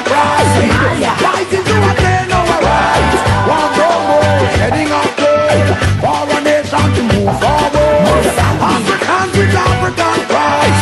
pride. Fighting to attain our rights. One more, heading up good for a nation to move forward. Africans with African pride.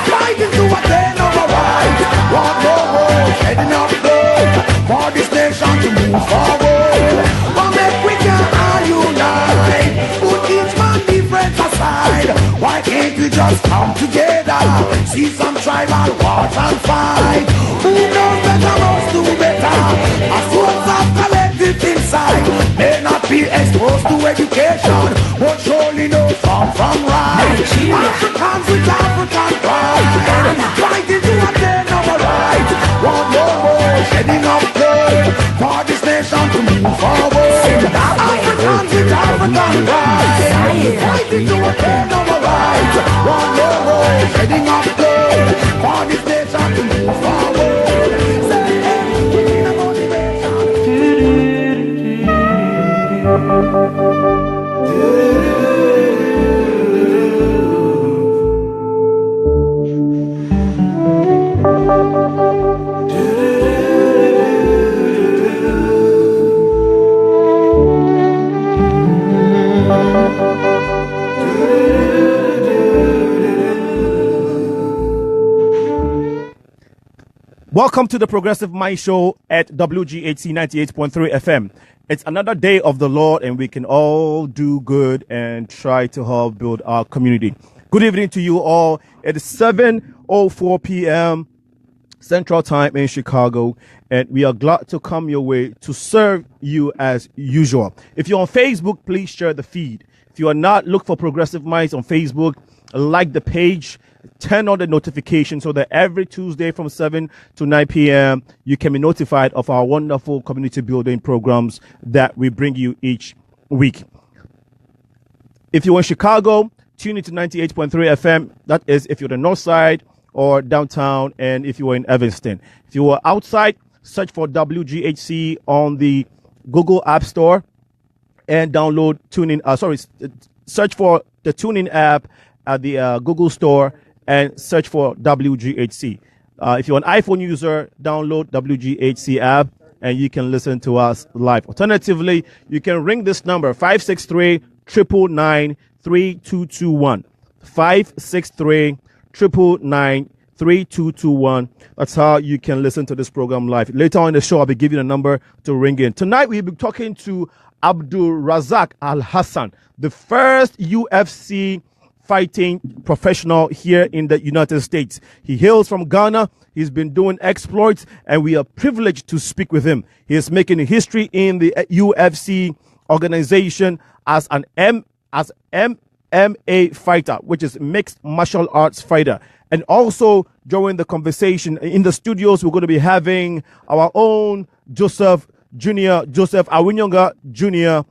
Fighting to attain our rights. One more, heading up good for this nation to move forward. But if we can all unite, put each man different aside. Why can't we just come together? See some tribal wars and fight. Who knows better us do better? A source of collective insight may not be exposed to education, but surely know from right. Africans with African pride, fighting to attain our rights. One more, heading up good for this nation to move forward. Africans with African pride, fighting to attain our rights. One more, heading up good for this nation to move forward. Welcome to the Progressive Mind Show at WGHC 98.3 FM. It's another day of the Lord, and we can all do good and try to help build our community. Good evening to you all. It is 7:04 p.m. Central Time in Chicago, and we are glad to come your way to serve you as usual. If you're on Facebook, please share the feed. If you are not, look for Progressive Minds on Facebook, like the page, turn on the notification so that every Tuesday from 7 to 9 p.m. you can be notified of our wonderful community building programs that we bring you each week. If you're in Chicago, tune into 98.3 FM. That is if you're the north side or downtown, and if you are in Evanston. If you are outside, search for WGHC on the Google App Store and download search for the TuneIn app at the Google Store and search for WGHC. If you're an iPhone user, download WGHC app and you can listen to us live. Alternatively, you can ring this number, 563-999-3221. 563-999-3221. That's how you can listen to this program live. Later on in the show, I'll be giving you a number to ring in. Tonight, we'll be talking to Abdul Razak Al Hassan, the first UFC fighting professional here in the United States. He hails from Ghana. He's been doing exploits, and we are privileged to speak with him. He is making history in the UFC organization as an MMA fighter, which is mixed martial arts fighter. And also during the conversation in the studios, we're going to be having our own Joseph Awinonyga Jr.,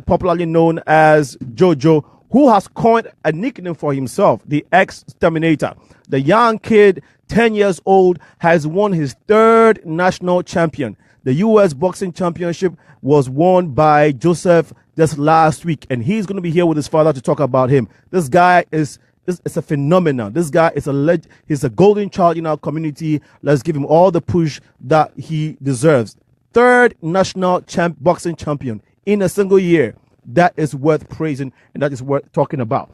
popularly known as Jojo, who has coined a nickname for himself, the Exterminator. The young kid, 10 years old, has won his third national champion. The U.S. Boxing Championship was won by Joseph just last week, and he's going to be here with his father to talk about him. This guy is a phenomenon. This guy is he's a golden child in our community. Let's give him all the push that he deserves. Third national boxing champion in a single year. That is worth praising, and that is worth talking about.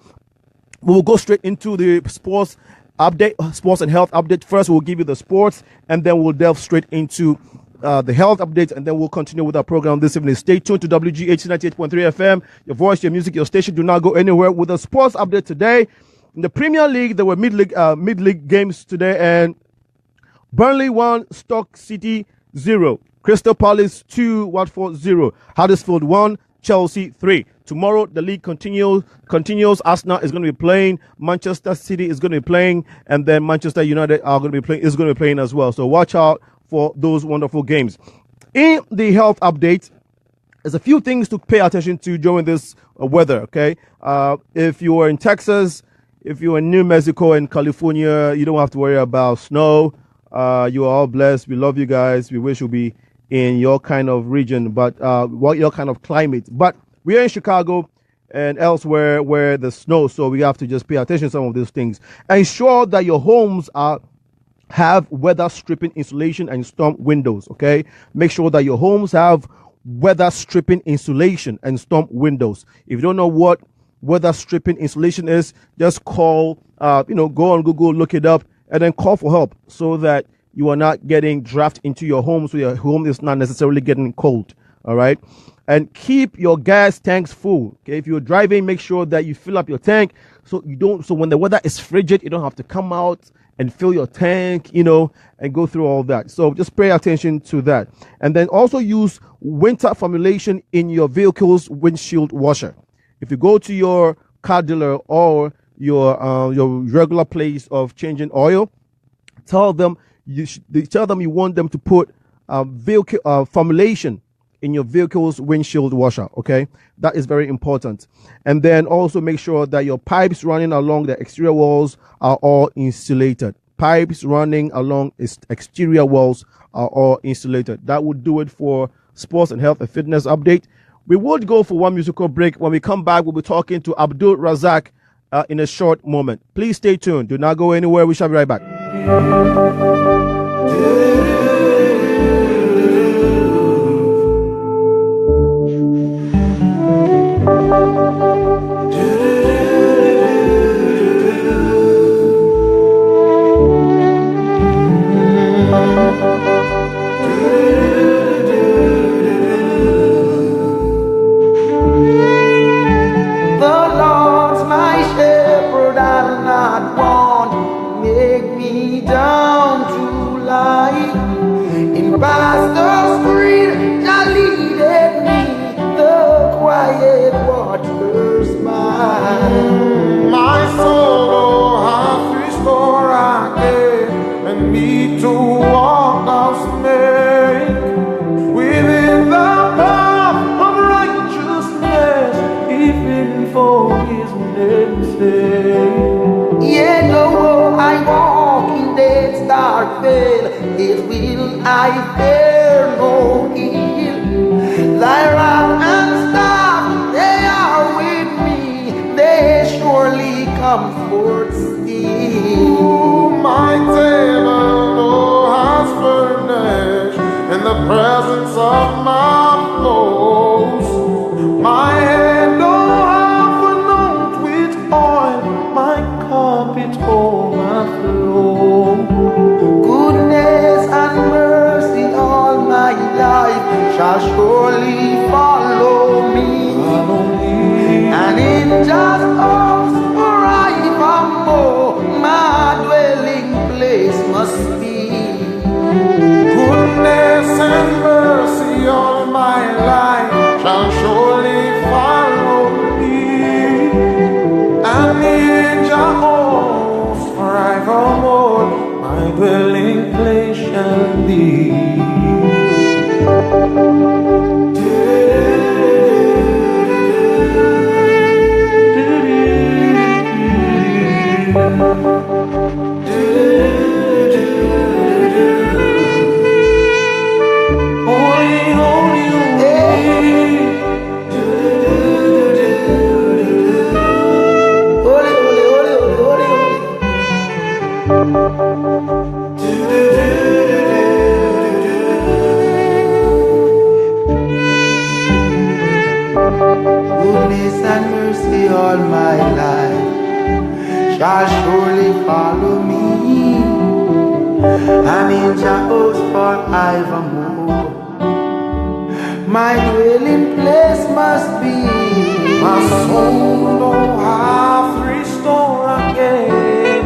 We will go straight into the sports update, sports and health update. First, we'll give you the sports, and then we'll delve straight into the health updates, and then we'll continue with our program this evening. Stay tuned to WGHC 98.3 FM. Your voice, your music, your station. Do not go anywhere. With the sports update today, in the Premier League, there were mid-league games today, and Burnley 1, Stoke City 0. Crystal Palace 2, Watford 0. Huddersfield 1, Chelsea 3. Tomorrow, the league continues. Arsenal is going to be playing. Manchester City is going to be playing. And then Manchester United is going to be playing as well. So watch out for those wonderful games. In the health update, there's a few things to pay attention to during this weather, okay? If you are in Texas, if you're in New Mexico and California, you don't have to worry about snow. You are all blessed. We love you guys. We wish you'll be in your kind of region, but your kind of climate. But we are in Chicago and elsewhere where the snow, so we have to just pay attention to some of these things. Ensure that your homes are have weather stripping insulation and storm windows. Okay, make sure that your homes have weather stripping insulation and storm windows. If you don't know what weather stripping insulation is, just call, go on Google, look it up, and then call for help so that you are not getting draft into your home, so your home is not necessarily getting cold. All right. And keep your gas tanks full. Okay. If you're driving, make sure that you fill up your tank so when the weather is frigid, you don't have to come out and fill your tank, and go through all that. So just pay attention to that. And then also use winter formulation in your vehicle's windshield washer. If you go to your car dealer or your regular place of changing oil, tell them you want them to put vehicle formulation in your vehicle's windshield washer. Okay, that is very important. And then also make sure that your pipes running along the exterior walls are all insulated. Pipes running along exterior walls are all insulated. That would do it for sports and health and fitness update. We would go for one musical break. When we come back, we'll be talking to Abdul Razak in a short moment. Please stay tuned. Do not go anywhere. We shall be right back. I fear no ill. Thy rod and staff, they are with me. They surely comfort still. My table, has furnished in the presence of my foes. My head, half anointed with oil. My cup it overflows. Goodness and mercy all my life shall surely follow me. And in just house forevermore my dwelling place must be. Goodness and mercy all my life shall surely follow me. And in just house forevermore my dwelling place shall be. All my life shall surely follow me. I'm in Jehovah's forevermore. My dwelling place must be. My soul don't have restore again,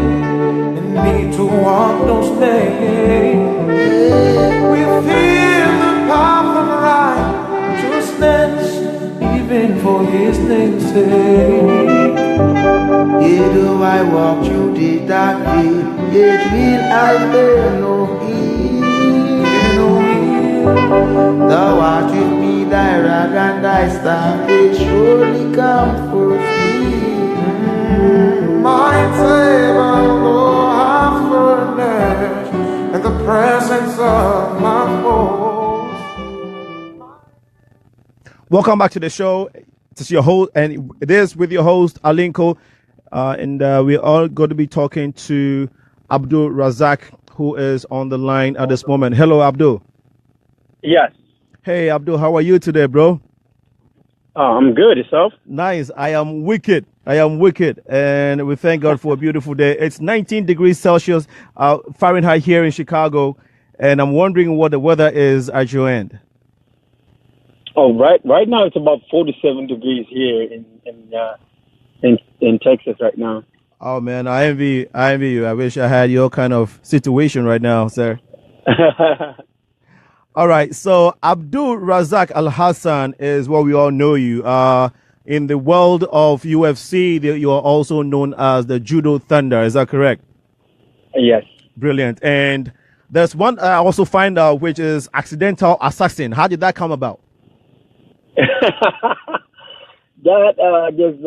and me to walk those days within the path of righteousness, even for His name's sake. Yet do I walk through the dark gate, yet will I fear no evil. Thou art with me, thy rod and thy staff, they surely comfort me. My table, Lord, have furnished in the presence of my foes. Welcome back to the show. It's your host, and it is with your host Alinko, and we're all going to be talking to Abdul Razak, who is on the line at this moment. Hello, Abdul. Yes. Hey, Abdul, how are you today, bro? I'm good. Yourself? Nice. I am wicked. And we thank God for a beautiful day. It's 19 degrees Celsius Fahrenheit here in Chicago. And I'm wondering what the weather is at your end. Oh, right now it's about 47 degrees here in Texas right now. Oh man, I envy you. I wish I had your kind of situation right now, sir. All right, so Abdul Razak Al Hassan is what we all know you. In the world of UFC, you are also known as the Judo Thunder. Is that correct? Yes. Brilliant. And there's one I also find out, which is accidental assassin. How did that come about? That just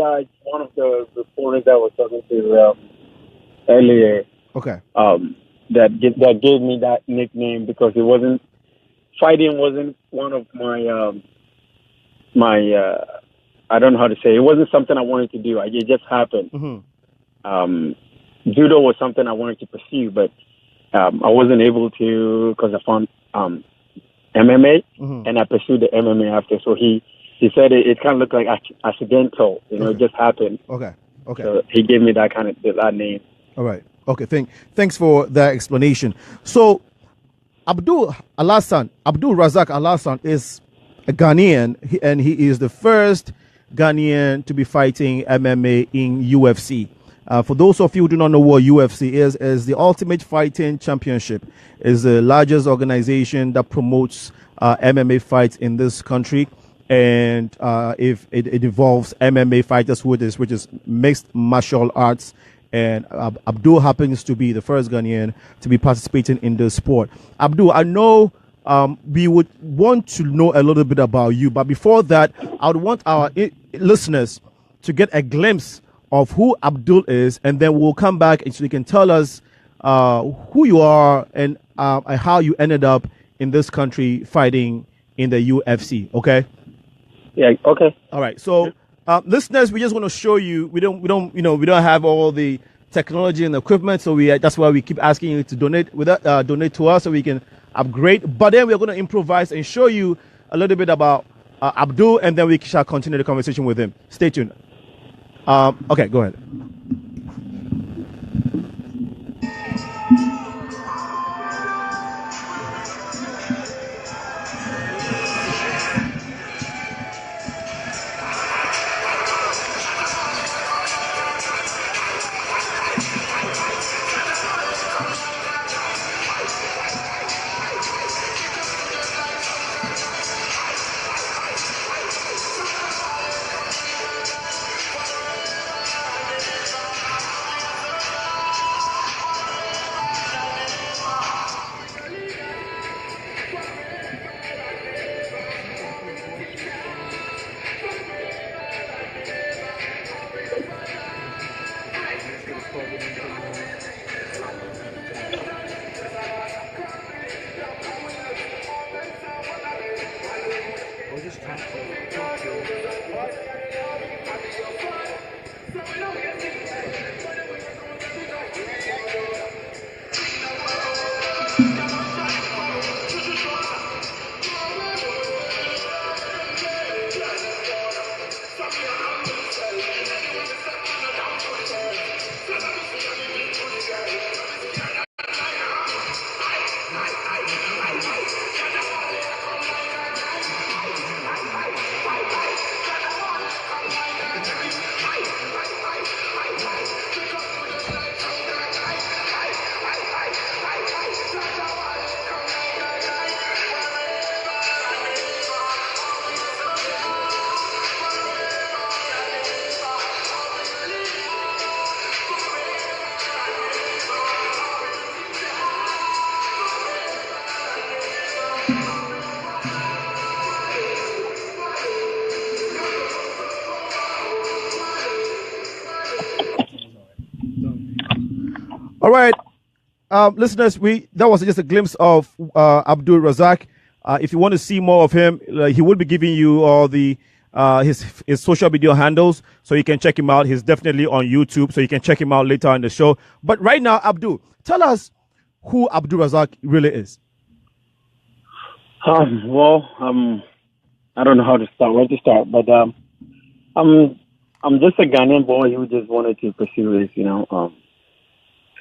one of the reporters that was talking to earlier. Okay. That gave me that nickname because fighting wasn't one of my I don't know how to say it. It wasn't something I wanted to do. It just happened. Mm-hmm. Judo was something I wanted to pursue, but I wasn't able to because I found MMA, mm-hmm. and I pursued the MMA after. So he said it kind of looked like accidental. Okay. It just happened. Okay. So he gave me that name. All right. Okay. Thanks for that explanation. So Abdul Razak Al Hassan is a Ghanaian, and he is the first Ghanaian to be fighting MMA in UFC. For those of you who do not know what UFC is the Ultimate Fighting Championship. Is the largest organization that promotes MMA fights in this country, and if it involves MMA fighters, which is mixed martial arts. And Abdul happens to be the first Ghanaian to be participating in the sport. Abdul, I know we would want to know a little bit about you, but before that, I would want our listeners to get a glimpse of who Abdul is, and then we'll come back and so you can tell us who you are and how you ended up in this country fighting in the UFC. Okay? Yeah. Okay. All right. So. Listeners, we just want to show you. We don't have all the technology and equipment, so that's why we keep asking you to donate to us so we can upgrade. But then we're going to improvise and show you a little bit about Abdul, and then we shall continue the conversation with him. Stay tuned. Okay, go ahead. All right, listeners, that was just a glimpse of Abdul Razak. If you want to see more of him, he will be giving you all the his social media handles, so you can check him out. He's definitely on YouTube, so you can check him out later in the show. But right now, Abdul, tell us who Abdul Razak really is? Well, I don't know how to start, where to start, but I'm just a Ghanaian boy who just wanted to pursue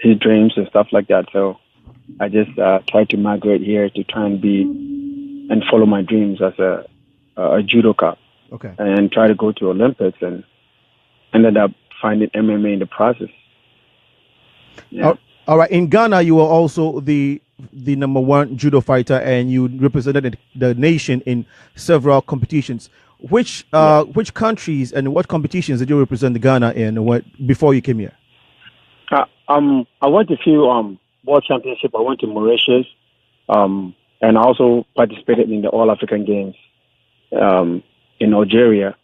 his dreams and stuff like that. So I just tried to migrate here to try and follow my dreams as a judoka. Okay. And try to go to Olympics, and ended up finding MMA in the process. Yeah. All right. In Ghana, you were also the number one judo fighter, and you represented the nation in several competitions. Which countries and what competitions did you represent Ghana in before you came here? I went to a few world championship. I went to Mauritius, and I also participated in the All African Games in Algeria.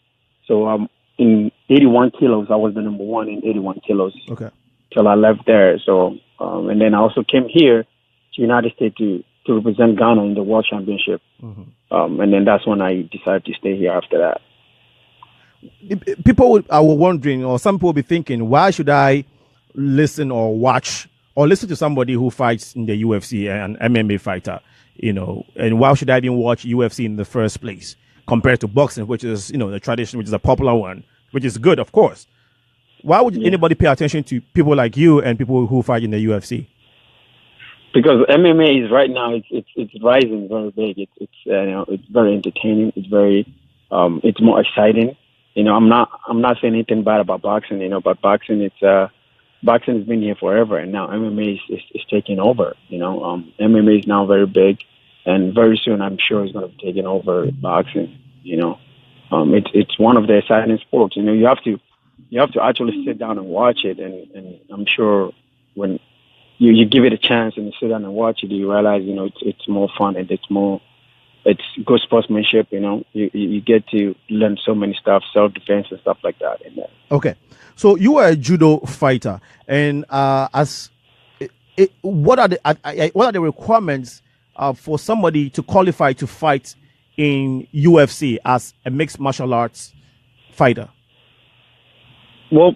So in 81 kilos, I was the number one in 81 kilos. Okay. Till I left there. So and then I also came here to United States to represent Ghana in the World Championship. Mm-hmm. And then that's when I decided to stay here after that. People are wondering, or some people will be thinking, why should I listen or watch or listen to somebody who fights in the UFC, an MMA fighter, and why should I even watch UFC in the first place compared to boxing, which is, the tradition, which is a popular one, which is good, of course. Why would anybody pay attention to people like you and people who fight in the UFC? Because MMA is right now it's rising very big. It's very entertaining. It's very it's more exciting. I'm not saying anything bad about boxing. But boxing boxing has been here forever, and now MMA is taking over. MMA is now very big, and very soon I'm sure it's going to be taking over boxing. It's one of the exciting sports. You have to actually sit down and watch it, and I'm sure when you give it a chance and you sit down and watch it, you realize, it's more fun and it's good sportsmanship. You get to learn so many stuff, self-defense and stuff like that. Okay. So you are a judo fighter, and what are the requirements for somebody to qualify to fight in UFC as a mixed martial arts fighter? Well,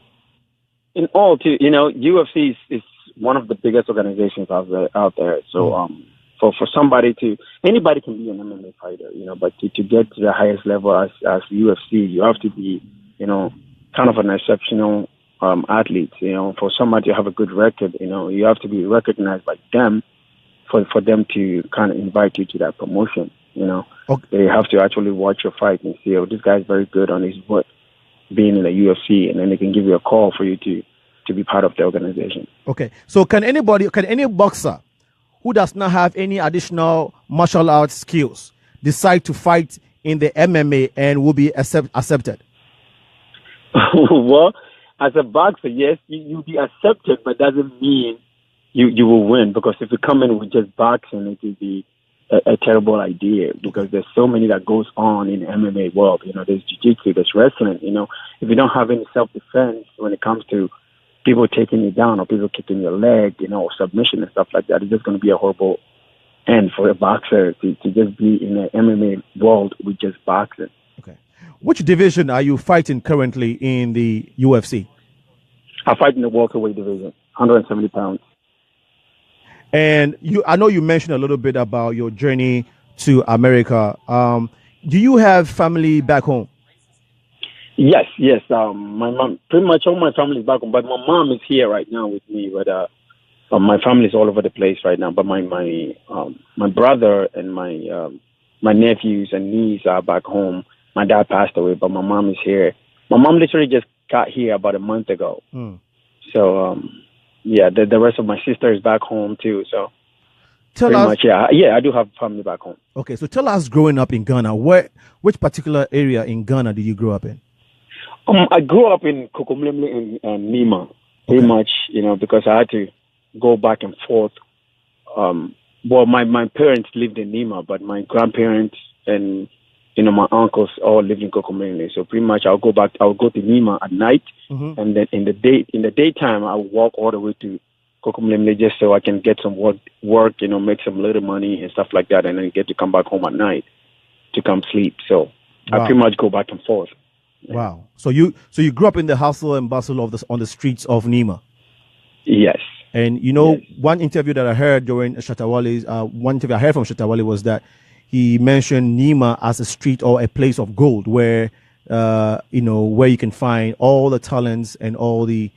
in all, UFC is one of the biggest organizations out there. So, for somebody anybody can be an MMA fighter, but to get to the highest level as UFC, you have to be, kind of an exceptional athlete. For somebody to have a good record, you have to be recognized by them for them to kind of invite you to that promotion. Okay. They have to actually watch your fight and see, this guy's very good on his work, being in the UFC, and then they can give you a call for you to be part of the organization. Okay. So can any boxer who does not have any additional martial arts skills decide to fight in the MMA and will be accepted? Well, as a boxer, yes, you'll be accepted, but doesn't mean you will win, because if you come in with just boxing, it will be a terrible idea, because there's so many that goes on in the MMA world. There's jiu-jitsu, there's wrestling. If you don't have any self-defense when it comes to people taking you down or people kicking your leg, or submission and stuff like that, it's just going to be a horrible end for a boxer to just be in the MMA world with just boxing. Okay. Which division are you fighting currently in the UFC? I fight in the welterweight division, 170 pounds. And I know you mentioned a little bit about your journey to America. Do you have family back home? Yes. My mom, pretty much all my family is back home, but my mom is here right now with me. But my family is all over the place right now. But my brother and my nephews and niece are back home. My dad passed away, but my mom is here. My mom literally just got here about a month ago. So the rest of my sister is back home too. So tell us, I do have family back home. Okay, so tell us, growing up in Ghana, which particular area in Ghana did you grow up in? I grew up in Kokomlemle and Nima, pretty much, because I had to go back and forth. Well, my parents lived in Nima, but my grandparents and my uncles all lived in Kokomlemle. So pretty much I'll go to Nima at night, and then in the daytime I'll walk all the way to Kokomlemle just so I can get some work, make some little money and stuff like that, and then get to come back home at night to come sleep. So I pretty much go back and forth. Wow. So you grew up in the hustle and bustle on the streets of Nima? Yes. And one interview that I heard during Shatawale's, one interview I heard from Shatawale was that he mentioned Nima as a street or a place of gold where, where you can find all the talents and all the,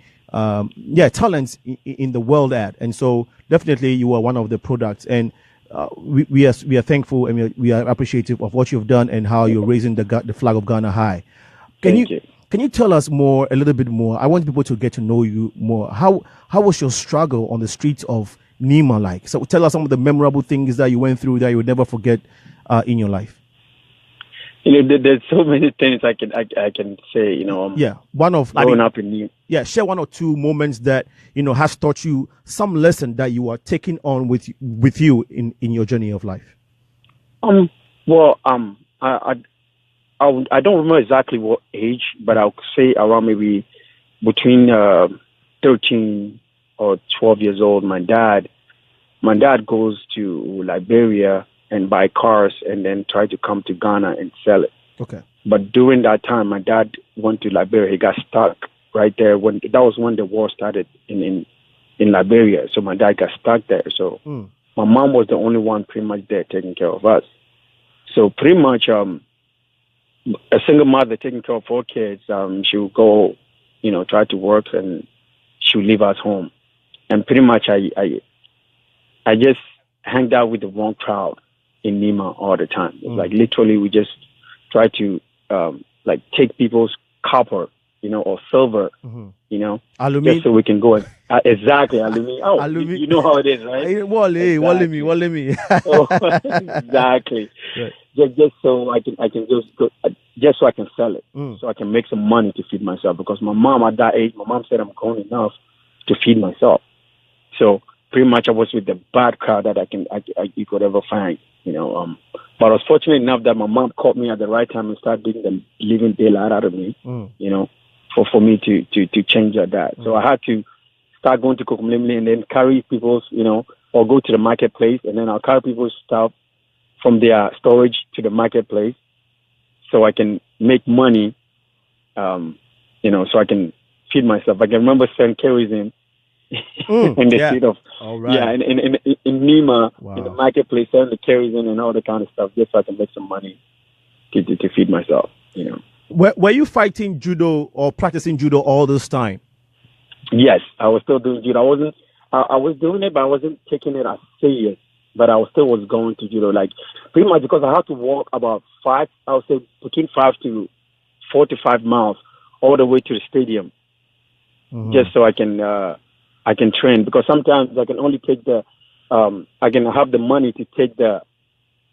talents in the world at. And so definitely you are one of the products. And we are thankful and we are appreciative of what you've done and how you're raising the flag of Ghana high. Can you tell us a little bit more? I want people to get to know you more. How was your struggle on the streets of Nima like? So tell us some of the memorable things that you went through that you would never forget in your life. There's so many things I can say. One of growing up in Nima. Yeah, share one or two moments that has taught you some lesson that you are taking on with you in your journey of life. I don't remember exactly what age, but I'll say around maybe between 13 or 12 years old. My dad goes to Liberia and buy cars and then try to come to Ghana and sell it. Okay. But during that time, my dad went to Liberia. He got stuck right there that was when the war started in Liberia. So my dad got stuck there. So my mom was the only one pretty much there taking care of us. So pretty much a single mother taking care of 4 kids, she would go, try to work and she would leave us home. And pretty much I just hanged out with the wrong crowd in Nima all the time. Like literally we just try to take people's copper, or silver, Aluminium. just so we can go and exactly aluminium. Oh, Aluminium. You know how it is, right? Exactly. Oh, exactly. Right. Just so I can just go, just so I can sell it, so I can make some money to feed myself. Because my mom at that age, my mom said I'm grown enough to feed myself. So pretty much I was with the bad crowd that you could ever find, But I was fortunate enough that my mom caught me at the right time and started doing the living daylight out of me, for me to change that. So I had to start going to Kokumlimli and then carry people's, or go to the marketplace and then I'll carry people's stuff from their storage to the marketplace so I can make money, so I can feed myself. I can remember selling kerosene in the street of, in Nima, in the marketplace, selling the kerosene and all the kind of stuff just so I can make some money to feed myself, Were you fighting judo or practicing judo all this time? Yes, I was still doing judo. I was doing it, but I wasn't taking it as serious. But I still was going to judo, like pretty much because I had to walk about between 5 to 4 to 5 miles all the way to the stadium, just so I can train. Because sometimes I can only take I can have the money to take the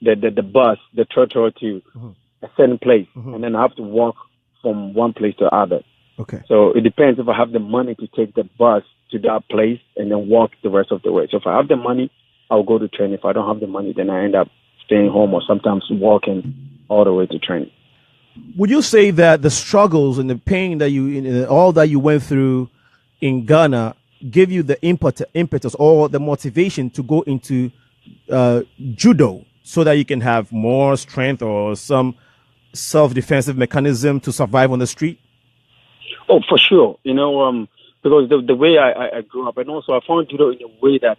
bus, the trottoir to a certain place, and then I have to walk from one place to the other. Okay. So it depends if I have the money to take the bus to that place and then walk the rest of the way. So if I have the money, I'll go to train. If I don't have the money, then I end up staying home or sometimes walking all the way to training. Would you say that the struggles and the pain that all that you went through in Ghana give you the impetus or the motivation to go into judo so that you can have more strength or some self-defensive mechanism to survive on the street? Oh, for sure. Because the way I grew up, and also I found judo in a way that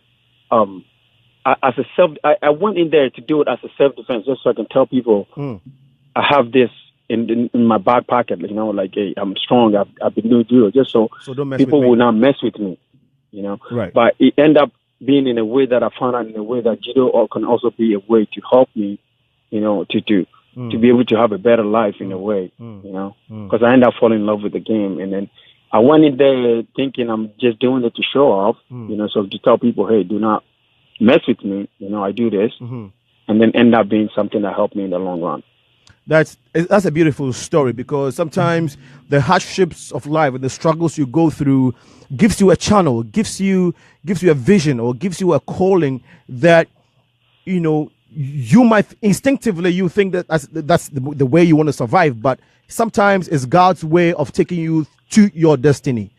I went in there to do it as a self-defense, just so I can tell people I have this in my back pocket, hey, I'm strong. I've been doing judo, just so people will not mess with me, Right. But it ended up being in a way that I found out in a way that judo can also be a way to help me, to be able to have a better life in a way, because I ended up falling in love with the game, and then I went in there thinking I'm just doing it to show off, so to tell people, hey, do not mess with me, I do this, and then end up being something that helped me in the long run. That's a beautiful story, because sometimes the hardships of life and the struggles you go through gives you a channel, gives you a vision, or gives you a calling that, you might instinctively you think that that's the way you want to survive, but sometimes it's God's way of taking you to your destiny.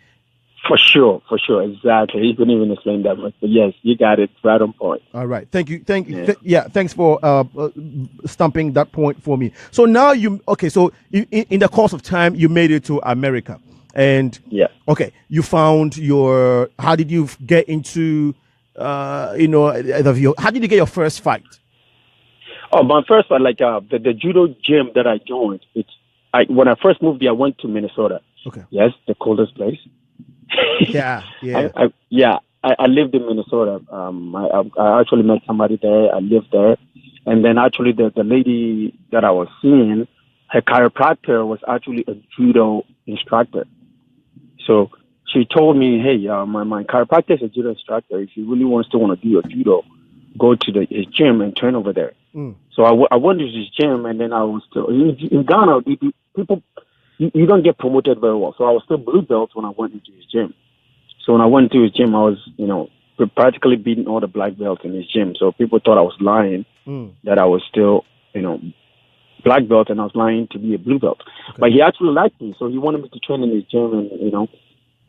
For sure, exactly. You couldn't even explain that much, but yes, you got it right on point. All right, thank you. Thanks for stumping that point for me. So now in the course of time, you made it to America, And Yeah. okay, you found your. How did you get into? How did you get your first fight? Oh, my first fight, like the judo gym that I joined. When I first moved here, I went to Minnesota. Okay. Yes, the coldest place. Yeah. I lived in Minnesota. I actually met somebody there. I lived there, and then actually the lady that I was seeing, her chiropractor was actually a judo instructor. So she told me, "Hey, my chiropractor is a judo instructor. If you really want to do your judo, go to his gym and train over there." So I went to his gym, and then I was still in Ghana. People, you don't get promoted very well. So I was still blue belt when I went into his gym. So when I went to his gym, I was practically beating all the black belts in his gym. So people thought I was lying that I was still black belt, and I was lying to be a blue belt. Okay. But he actually liked me, so he wanted me to train in his gym and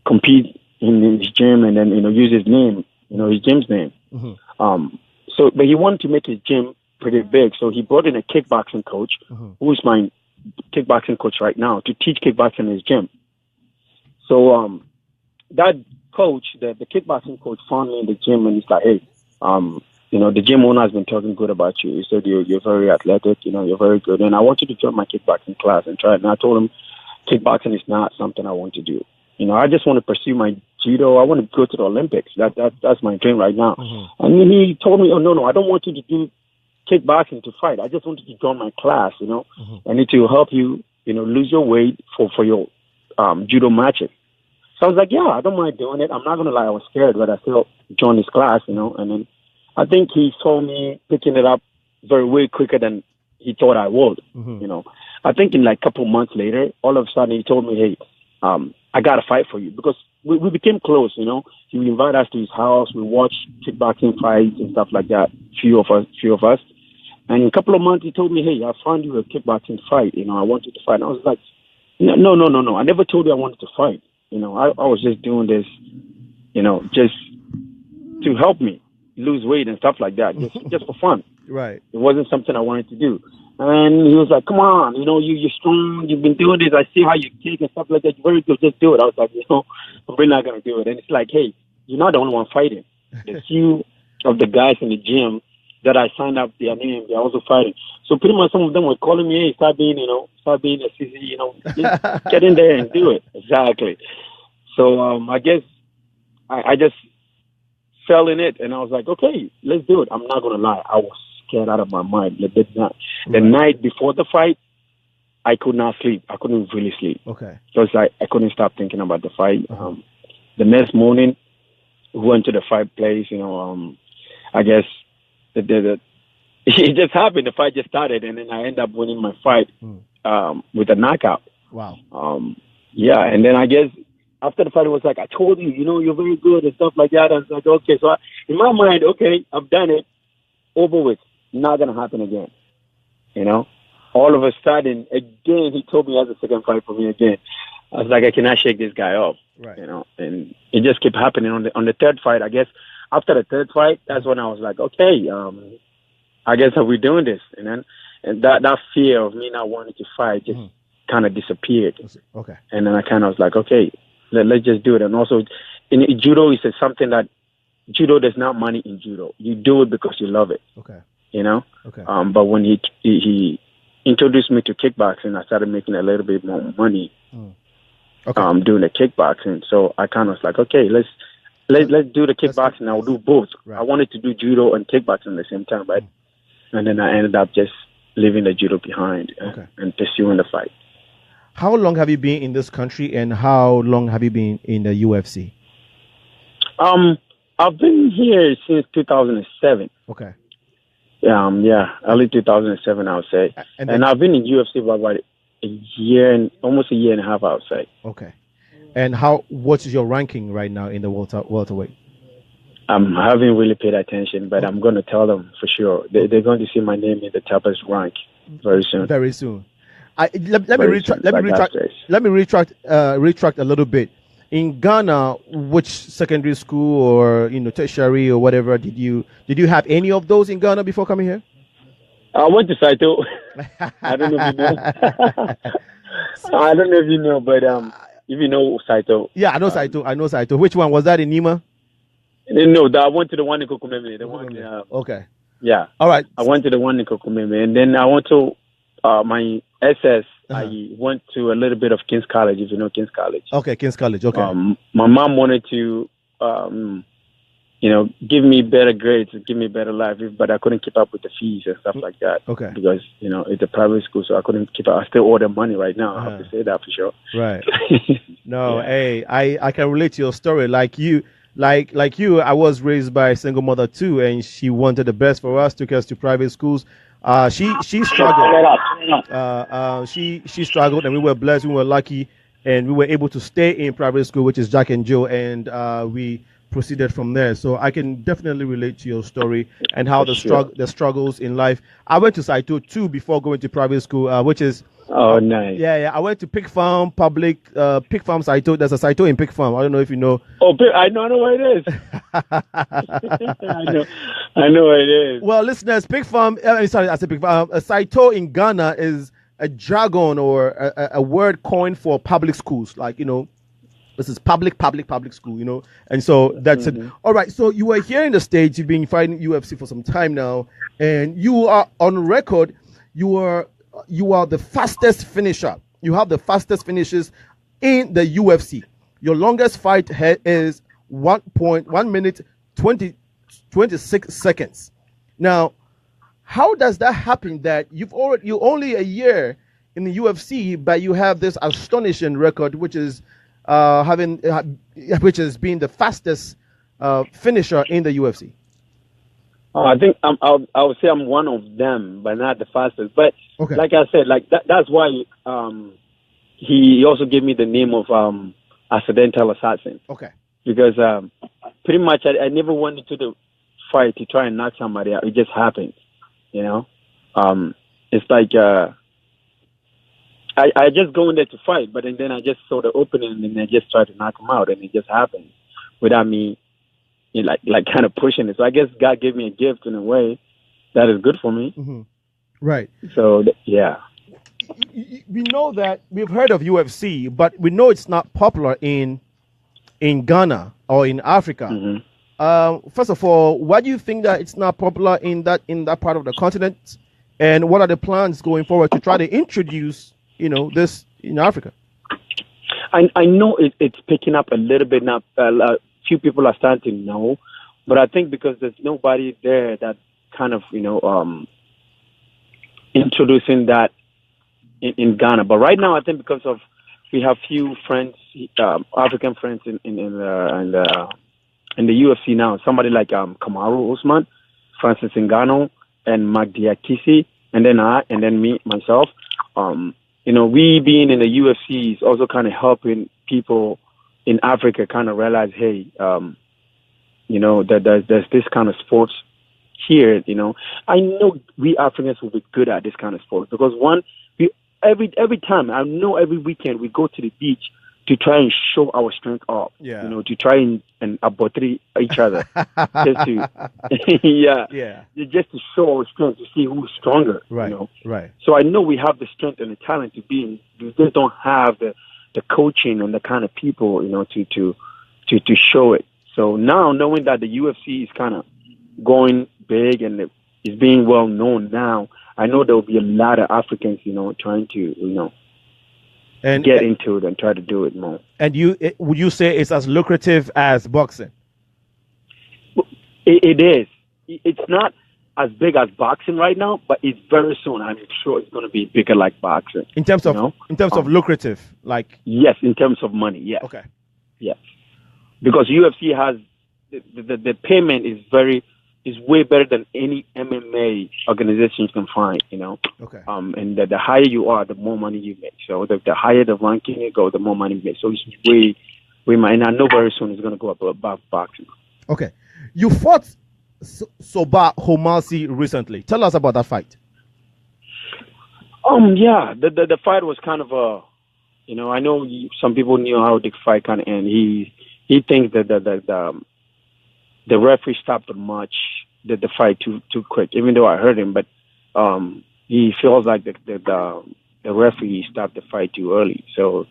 compete in his gym, and then use his name, his gym's name. But he wanted to make his gym pretty big, so he brought in a kickboxing coach, who is my kickboxing coach right now, to teach kickboxing in his gym. So that coach, the kickboxing coach, found me in the gym, and he's like, "Hey, the gym owner has been talking good about you. He said you're very athletic, you're very good, and I want you to join my kickboxing class and try it." And I told him, kickboxing is not something I want to do. I just want to pursue my judo. I want to go to the Olympics. That's my dream right now. And then he told me, "Oh no, I don't want you to do kickboxing to fight. I just want you to join my class. I need to help you, lose your weight for your judo matches." So I was like, "Yeah, I don't mind doing it." I'm not gonna lie, I was scared, but I still joined his class, And then I think he saw me picking it up way quicker than he thought I would. I think in like a couple months later, all of a sudden he told me, "Hey, I got to fight for you," because we became close. He would invite us to his house. We watched kickboxing fights and stuff like that. Few of us. And in a couple of months, he told me, "Hey, I found you a kickboxing fight. I want you to fight." And I was like, No. I never told you I wanted to fight. I was just doing this, just to help me lose weight and stuff like that, just for fun. Right. It wasn't something I wanted to do. And he was like, "Come on, you're strong. You've been doing this. I see how you kick and stuff like that. You're very good. Just do it." I was like, I'm really not going to do it. And it's like, "Hey, you're not the only one fighting. The few of the guys in the gym that I signed up their name, they're also fighting." So pretty much some of them were calling me, "Hey, start being a CC, just get in there and do it." Exactly. So I guess I just fell in it, and I was like, "Okay, let's do it." I'm not going to lie. I was scared out of my mind. The night before the fight, I could not sleep. I couldn't really sleep. Okay. Because I couldn't stop thinking about the fight. The next morning, we went to the fight place. I guess it just happened. The fight just started, and then I ended up winning my fight with a knockout. Wow. Yeah, and then I guess after the fight, it was like, "I told you, you're very good," and stuff like that. I was like, "Okay." So in my mind, okay, I've done it. Over with. Not going to happen again. All of a sudden, again, he told me he has a second fight for me again. I was like, I cannot shake this guy off. Right. And it just kept happening. On the third fight, I guess, after the third fight, that's when I was like, okay, I guess we're doing this. And that fear of me not wanting to fight just kind of disappeared. Okay. And then I kind of was like, okay, let's just do it. And also, in judo, is something that judo, there's not money in judo. You do it because you love it. Okay. Okay. But when he introduced me to kickboxing, I started making a little bit more money. Doing the kickboxing. So I kind of was like, okay, let's do the kickboxing. I'll do both. Right. I wanted to do judo and kickboxing at the same time, but and then I ended up just leaving the judo behind and pursuing the fight. How long have you been in this country, and how long have you been in the UFC? I've been here since 2007. Okay. Early 2007, I would say. And I've been in UFC for about almost a year and a half, I would say. Okay. And what is your ranking right now in the welterweight? I haven't really paid attention, but I'm going to tell them for sure. They're going to see my name in the toughest rank very soon. Very soon. Let me retract a little bit. In Ghana, which secondary school or tertiary or whatever did you have any of those in Ghana before coming here? I went to Saito. I don't know if you know. I don't know if you know, but if you know Saito. Yeah, I know Saito. I know Saito. Which one was that in Nima? No, I went to the one in Kokumeme. The one. Okay. Yeah. All right. I went to the one in Kokumeme, and then I went to my SS. I went to a little bit of King's College, if you know King's College. Okay, King's College. Okay. My mom wanted to, give me better grades, give me better life, but I couldn't keep up with the fees and stuff like that. Okay. Because it's a private school, so I couldn't keep up. I still owe them money right now. I have to say that for sure. Right. No, hey, I can relate to your story. Like you, I was raised by a single mother too, and she wanted the best for us, took us to private schools. She struggled. She struggled, and we were blessed. We were lucky, and we were able to stay in private school, which is Jack and Jill, and we proceeded from there. So I can definitely relate to your story and how the struggles in life. I went to Saito too before going to private school, which is nice. Yeah. I went to Pig Farm Pig Farm Saito. There's a Saito in Pig Farm. I don't know if you know. Oh, I know where it is. I know where it is. Well, listeners, Pig Farm. Sorry, I said Pig Farm. A Saito in Ghana is a jargon or a word coined for public schools. Like, this is public school, and so that's it. All right, so you were here in the States. You've been fighting UFC for some time now, and you are on record. You are the fastest finisher. You have the fastest finishes in the UFC. Your longest fight is 1 minute 26 seconds. Now, how does that happen that you're only a year in the UFC, but you have this astonishing record, which is being the fastest finisher in the UFC? I think I would say I'm one of them, but not the fastest. But okay. Like I said, that's why he also gave me the name of accidental assassin. Okay. Because pretty much I never went into the fight to try and knock somebody out. It just happened, It's like I just go in there to fight, but then I just saw the opening and I just tried to knock him out, and it just happened without me, like kind of pushing it. So I guess God gave me a gift in a way that is good for me. Mm-hmm. Right. So yeah. We know that we've heard of UFC, but we know it's not popular in Ghana or in Africa. Mm-hmm. First of all, why do you think that it's not popular in that part of the continent? And what are the plans going forward to try to introduce, this in Africa? I know it's picking up a little bit now. A few people are starting to know, but I think because there's nobody there that kind of, introducing that in Ghana. But right now, I think because of we have few friends, African friends in the UFC now. Somebody like Kamaru Usman, Francis Ngannou, and Magdiakisi, and then me myself. We being in the UFC is also kind of helping people in Africa kind of realize, hey, that there's this kind of sports here. I know we Africans will be good at this kind of sport because every time I know every weekend we go to the beach to try and show our strength off. Yeah. To try and abotri each other, just to just to show our strength to see who's stronger. Right. Right. So I know we have the strength and the talent to be in. We just don't have the coaching and the kind of people, to show it. So now knowing that the UFC is kind of going big and is being well known now, I know there will be a lot of Africans, trying to, and get into it and try to do it more. And would you say it's as lucrative as boxing? It is. It's not as big as boxing right now, but it's very soon. I'm sure it's going to be bigger like boxing. In terms of lucrative, like yes, in terms of money, yes. Okay. Yes, because UFC has the payment is way better than any MMA organization can find. Okay. And the higher you are, the more money you make. So the higher the ranking you go, the more money you make. So it's way more. And I know very soon it's going to go up above boxing. Okay. You fought Soba Homasi recently. Tell us about that fight. Yeah, the fight was kind of I know some people knew how the fight kind of end. He thinks that the referee stopped the fight too quick, even though I heard him, but he feels like the referee stopped the fight too early. So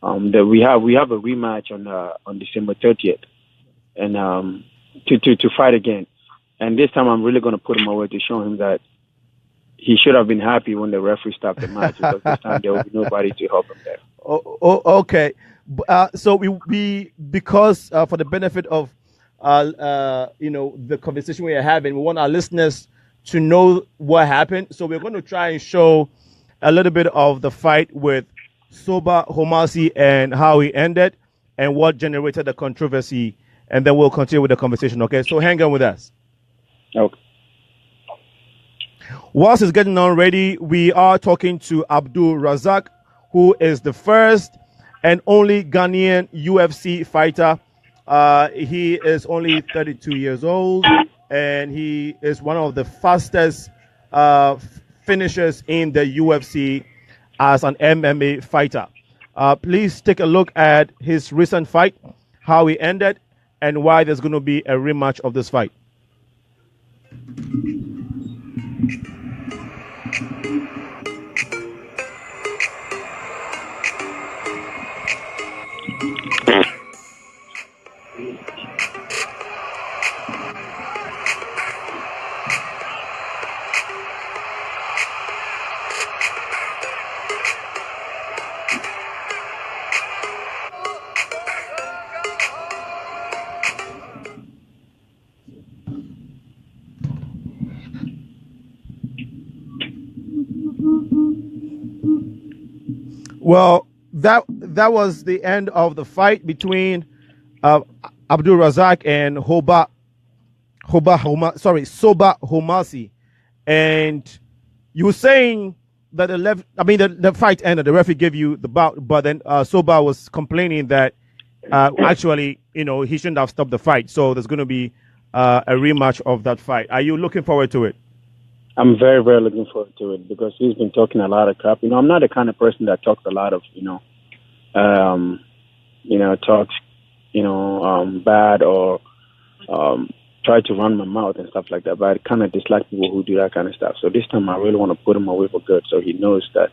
that we have a rematch on December 30th, and to fight again. And this time, I'm really going to put him away to show him that he should have been happy when the referee stopped the match, because this time there will be nobody to help him there. Okay. So we because for the benefit of the conversation we are having, we want our listeners to know what happened. So we're going to try and show a little bit of the fight with Soba Homasi and how he ended and what generated the controversy, and then we'll continue with the conversation. Okay, so hang on with us. Okay. Whilst it's getting on ready, we are talking to Abdul Razak, who is the first and only Ghanaian UFC fighter. He is only 32 years old, and he is one of the fastest finishers in the UFC as an MMA fighter. Please take a look at his recent fight, how he ended, and why there's going to be a rematch of this fight. Well, that was the end of the fight between Abdul Razak and Soba Homasi. And you were saying that the fight ended, the referee gave you the bout, but then Soba was complaining that actually, he shouldn't have stopped the fight. So there's going to be a rematch of that fight. Are you looking forward to it? I'm very, very looking forward to it, because he's been talking a lot of crap. I'm not the kind of person that talks a lot of, talks, bad or try to run my mouth and stuff like that. But I kind of dislike people who do that kind of stuff. So this time I really want to put him away for good, so he knows that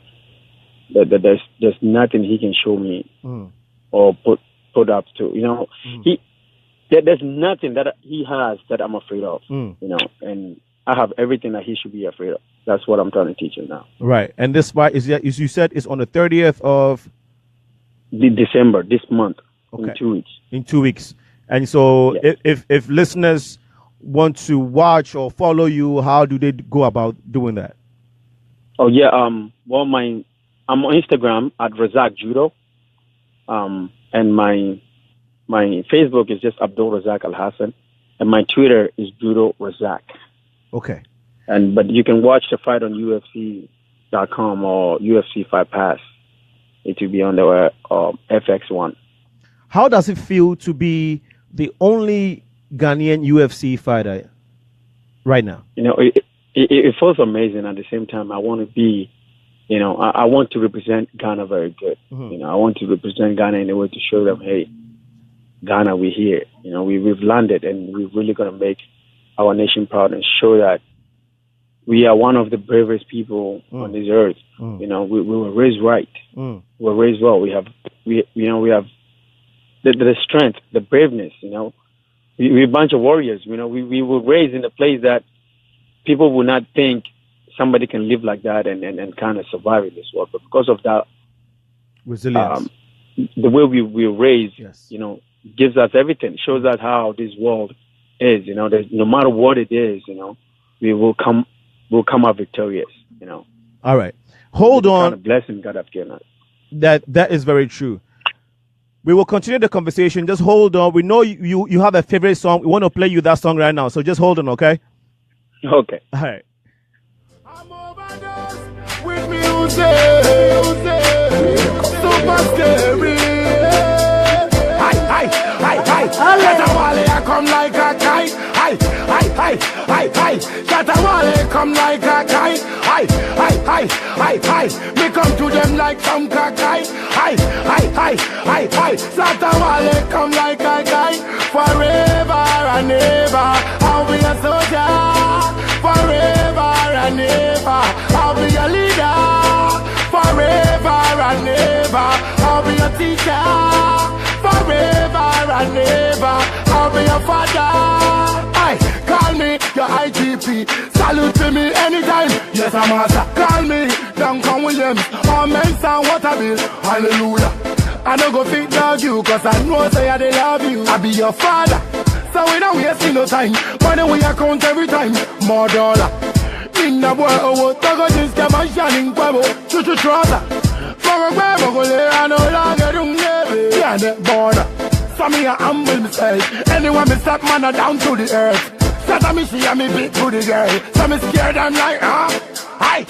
there's nothing he can show me or put up to. There's nothing that he has that I'm afraid of. And I have everything that he should be afraid of. That's what I'm trying to teach him now. Right. And this fight is, as you said, is on the 30th of December, this month. Okay. In 2 weeks. In 2 weeks. And so if listeners want to watch or follow you, how do they go about doing that? Oh, yeah. I'm on Instagram at Razak Judo. And my Facebook is just Abdul Razak Al Hassan. And my Twitter is Judo Razak. Okay. But you can watch the fight on UFC.com or UFC Fight Pass. It will be on the FX1. How does it feel to be the only Ghanaian UFC fighter right now? It feels amazing. At the same time, I want to be, I want to represent Ghana very good. Mm-hmm. I want to represent Ghana in a way to show them, hey, Ghana, we're here. We've landed, and we're really going to make our nation proud and show that we are one of the bravest people on this earth. We were raised right. We were raised well. We have the strength, the braveness. We're a bunch of warriors. We were raised in a place that people would not think somebody can live like that and kind of survive in this world. But because of that resilience, the way we were raised, yes. Gives us everything. Shows us how this world is. No matter what it is, we will come out victorious. All right, hold on. Kind of blessing God have given us. That is very true. We will continue the conversation. Just hold on. We know you have a favorite song. We want to play you that song right now. So just hold on, okay? Okay. All right. I'm overdosed with music. Super scary. Hi. Shatawale come like a kite. Hi. Shatawale come like a kite. Hi. Me come to them like some kite. Hi. Shatawale come like a kite. Forever and ever, I'll be a soldier. Forever and ever, I'll be a leader. Forever and ever, I'll be a teacher forever and ever. I'll be your father. Aye, call me your IGP. Salute to me anytime. Yes, I'm master. Call me Duncan Williams or Mensa Waterbill. Hallelujah. I don't go fit dog you, cause I know say I they love you. I be your father, so we don't waste no time. Money we account every time, more dollar. In the boy, oh, Togo just get my shining quabo, chuchu trouser. For a grab, go lay, I no longer do never. Yeah, the border. So me, I humble myself. Anyone me stop, man, I down to the earth. Shut me, see, I'm a big booty girl. So me scared, I'm like, hi, hi,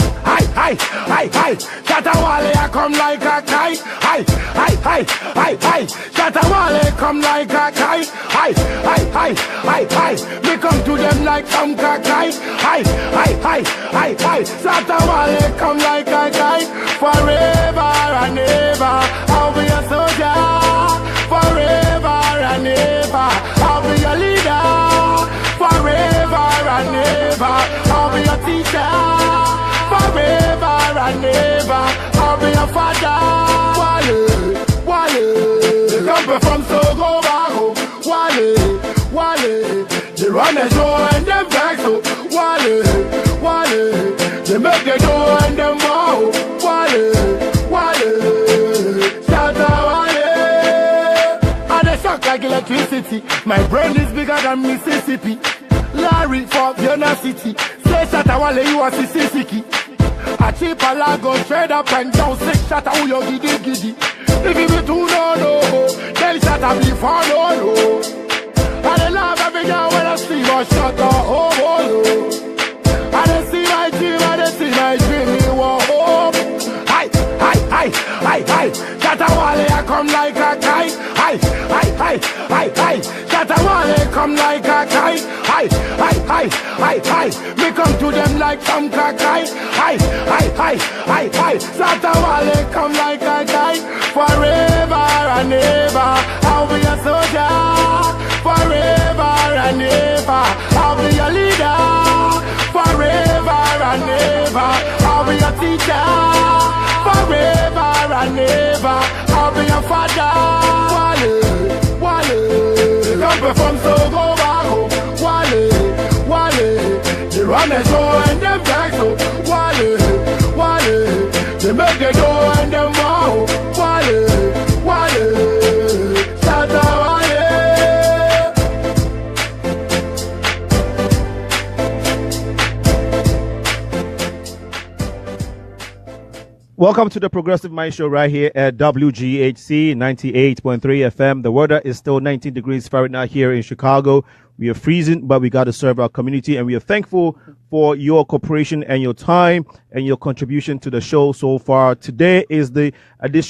hi, hi, hi. Shatawale, I come like a kite. Hi, hi, hi, hi, hi. Shatawale, come like a kite. Hi, hi, hi, hi, hi. Me come to them like some kakai. Hi, hi, hi, hi, hi. Shatawale, come like a kite. Forever and ever, I'll be a soldier. Forever and ever, I'll be your leader. Forever and ever, I'll be your teacher. Forever and ever, I'll be your father. Wale, Wale, they come from Sogo Bago. Wale, Wale, they run the show and them back so. Wale, Wale, they make the door and them wow. Wale, Wale, shout out Wale. And they shock like electricity. My brain is bigger than Mississippi. Larry for Vienna City. Say Shatawale, you are Sissiki. A cheap a lago, straight up and down. Say Shatawu, yo giddy giddy. If you be too no, then Shata be for no. And I love every girl when I see my Shata, oh. And I see my dream, and I see my dream, me oh. Hi, hi, hi, hi, hi. Shatawale, I come like a kite. Hi, hi, hi, hi, hi. Shatawale, come like a kite. Hi, hi, hi, hi, hi. Me come to them like some kakai. Hi, hi, hi, hi, hi. Shatawale, come like a kite. Forever and ever, I'll be a soldier. Forever and ever, I'll be your leader. Forever and ever, I'll be your teacher. Forever and ever, I'll be your father. Wale, Wale, come from Sogo Bago. Wale, Wale, they run the show and them back so. Wale, Wale, they make the door and them wow. Wale, Wale, shout out Wale. Welcome to the Progressive Mind Show right here at WGHC 98.3 FM. The weather is still 19 degrees Fahrenheit here in Chicago. We are freezing, but we got to serve our community, and we are thankful for your cooperation and your time and your contribution to the show so far. Today is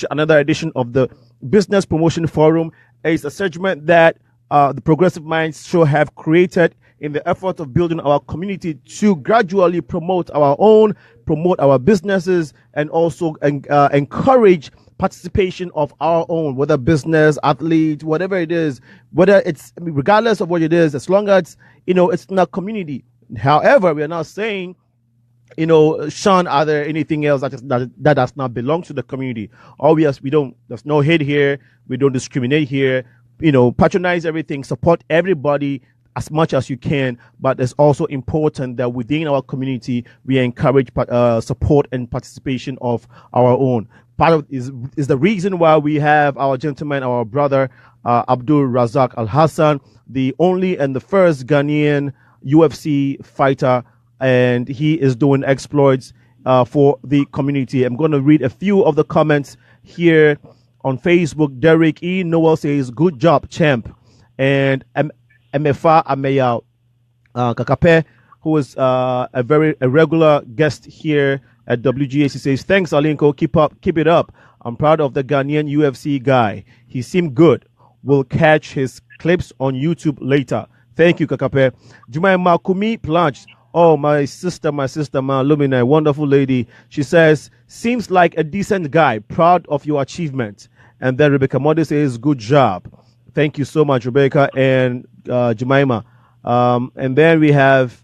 another edition of the Business Promotion Forum. It's a segment that the Progressive Minds Show have created in the effort of building our community to gradually promote our businesses, and also encourage participation of our own, whether business, athlete, whatever it is, whether it's, regardless of what it is, as long as, it's in our community. However, we are not saying, Sean, are there anything else that does not belong to the community? Obviously, there's no hate here. We don't discriminate here. Patronize everything, support everybody as much as you can, but it's also important that within our community we encourage support and participation of our own. Part of is the reason why we have our gentleman, our brother Abdul Razak Al Hassan, the only and the first Ghanaian UFC fighter, and he is doing exploits for the community. I'm going to read a few of the comments here on Facebook. Derek E. Noel says, "Good job, champ," and Emefa Ameya Kakape, who is a regular guest here at WGAC, says, "Thanks, Alinko. Keep it up. I'm proud of the Ghanaian UFC guy. He seemed good. We'll catch his clips on YouTube later. Thank you, Kakape." Jumaima Kumi Planch. Oh, my sister, my Lumina, wonderful lady. She says, "Seems like a decent guy. Proud of your achievement." And then Rebecca Modi says, "Good job." Thank you so much, Rebecca and Jemima. And then we have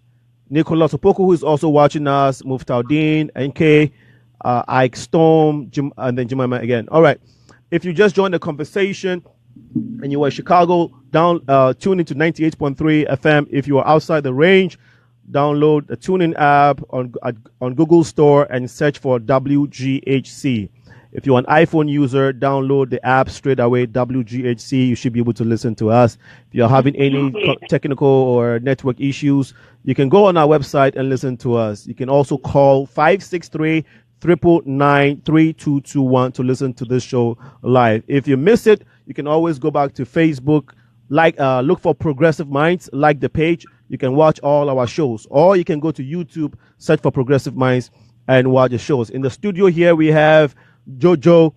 Nicolas Opoku, who is also watching us, Muftaudeen, NK, Ike Storm, and then Jemima again. All right. if you just joined the conversation and you are in Chicago, tune into 98.3 FM. If you are outside the range, download the TuneIn app on Google Store and search for WGHC. If you're an iPhone user, download the app straight away, WGHC. You should be able to listen to us. If you're having any technical or network issues, you can go on our website and listen to us. You can also call 563-999-3221 to listen to this show live. If you miss it, you can always go back to Facebook, look for Progressive Minds, like the page. You can watch all our shows, or you can go to YouTube, search for Progressive Minds, and watch the shows. In the studio here, we have Jojo,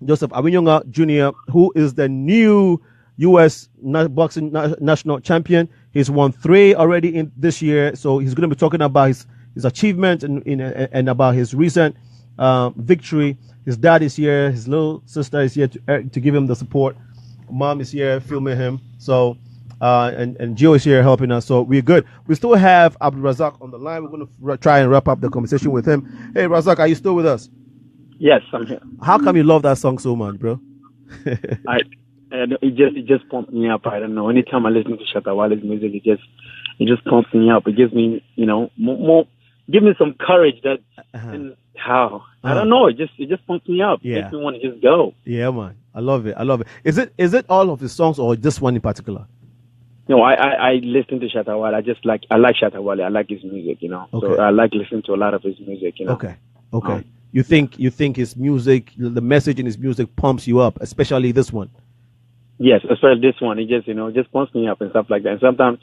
Joseph Awinonyga Jr., who is the new U.S. boxing national champion. He's won 3 already in this year, so he's going to be talking about his achievements and about his recent victory. His dad is here. His little sister is here to give him the support. Mom is here filming him. So, and Joe is here helping us. So we're good. We still have Abdul Razak on the line. We're going to try and wrap up the conversation with him. Hey, Razak, are you still with us? Yes, I'm here. How come you love that song so much, bro? It just pumps me up. I don't know. Anytime I listen to Shatta Wale's music, it just pumps me up. It gives me, more give me some courage that and how I don't know. It just pumps me up. Yeah. Makes me want to just go. Yeah, man. I love it. Is it all of his songs or just one in particular? No, I listen to Shatta Wale. I like Shatta Wale. I like his music, Okay. So I like listening to a lot of his music, Okay. You think his music, the message in his music pumps you up, especially this one? Yes, especially this one. It just pumps me up and stuff like that. And sometimes,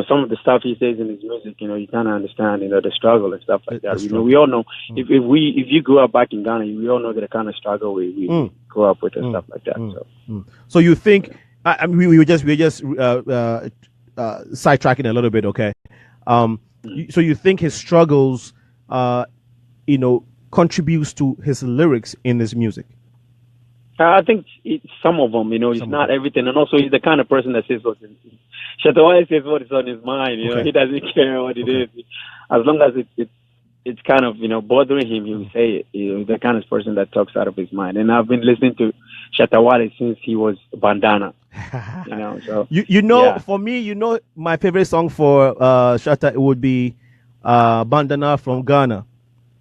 some of the stuff he says in his music, you kind of understand, the struggle and stuff like that. We all know if you grew up back in Ghana, we all know the kind of struggle we grew up with and stuff like that. So you think? We were just sidetracking a little bit, okay? So you think his struggles, contributes to his lyrics in this music? I think some of them, it's not everything. And also, he's the kind of person that says what's in Shatta Wale says what is on his mind. He doesn't care what it is. As long as it's kind of, bothering him, he will say it. He's the kind of person that talks out of his mind. And I've been listening to Shatta Wale since he was Bandana. So for me, my favorite song for Shatta, it would be Bandana from Ghana.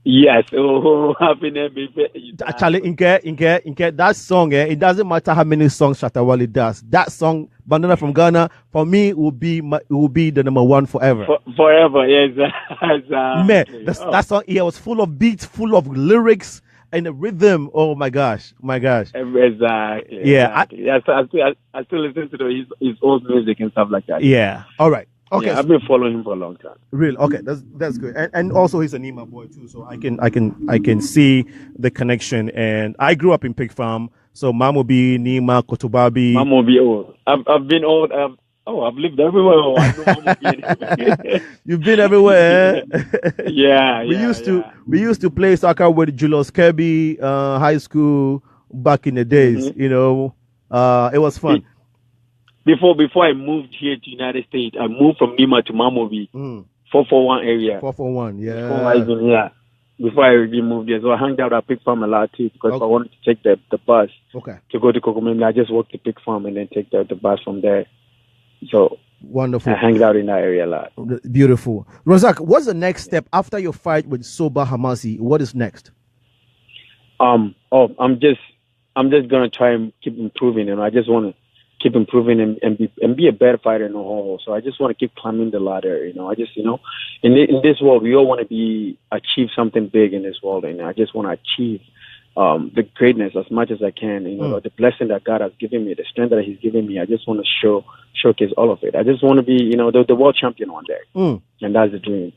Yes. Oh, happiness. Actually, Inke, that song, it doesn't matter how many songs Shatta Wale does. That song, Bandana from Ghana, for me, will be the number one forever. Forever, yes. Man, that song, it was full of beats, full of lyrics, and the rhythm. Oh my gosh. Exactly. Yeah. Exactly. I still listen to his old music and stuff like that. Yeah. All right. Okay, yeah, I've been following him for a long time. Really? Okay, that's good. And also he's an Nima boy too, so I can see the connection. And I grew up in Pig Farm, so Mamobi, Nima, Kotobabi. Mamobi, I've been old. I've lived everywhere. I know Mamobi. You've been everywhere. Yeah. We used to play soccer with Julius Kirby, high school back in the days. It was fun. Before I moved here to United States, I moved from Nima to Mamobi, 441 area. 441, yeah. Before I really moved here, so I hung out at Pig Farm a lot too because I wanted to take the bus to go to Kokomembe. I just walked to Pig Farm and then take the bus from there. So wonderful. I hung out in that area a lot. Beautiful. Razak, what's the next step after your fight with Soba Hamasi? What is next? I'm just gonna try and keep improving. I just want to keep improving and be a better fighter in the whole. So I just want to keep climbing the ladder. I just in this world we all want to achieve something big in this world, and I just want to achieve the greatness as much as I can. The blessing that God has given me, the strength that He's given me. I just want to showcase all of it. I just want to be the world champion one day, and that's the dream.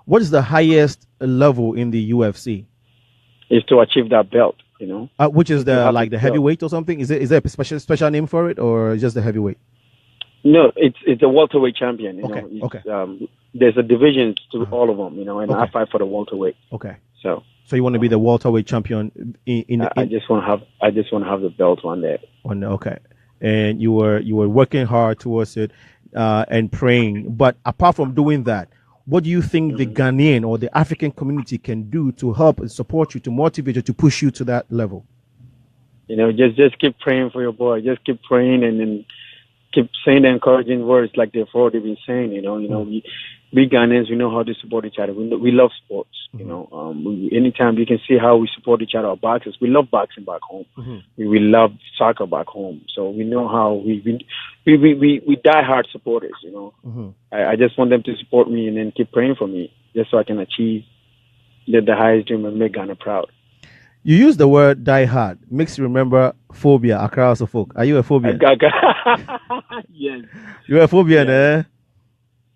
What is the highest level in the UFC? Is to achieve that belt. Which is the heavyweight or something? Is there a special name for it, or just the heavyweight? No, it's a welterweight champion. Okay. There's a division to all of them. And I fight for the welterweight. Okay. So you want to be the welterweight champion? I just want to have the belt one day. Okay. And you were working hard towards it and praying. But apart from doing that, what do you think the Ghanaian or the African community can do to help and support you, to motivate you, to push you to that level? You know, just keep praying for your boy. Just keep praying and then keep saying the encouraging words like they've already been saying. You know, we Ghanaians, we know how to support each other. We love sports. You know, anytime you can see how we support each other. Our boxers, we love boxing back home. We love soccer back home. So we know how we die hard supporters. You know, I just want them to support me and then keep praying for me, just so I can achieve the highest dream and make Ghana proud. You use the word die hard. Makes you remember phobia, Accra folk. Are you a phobia? Yes. You're a phobia, eh?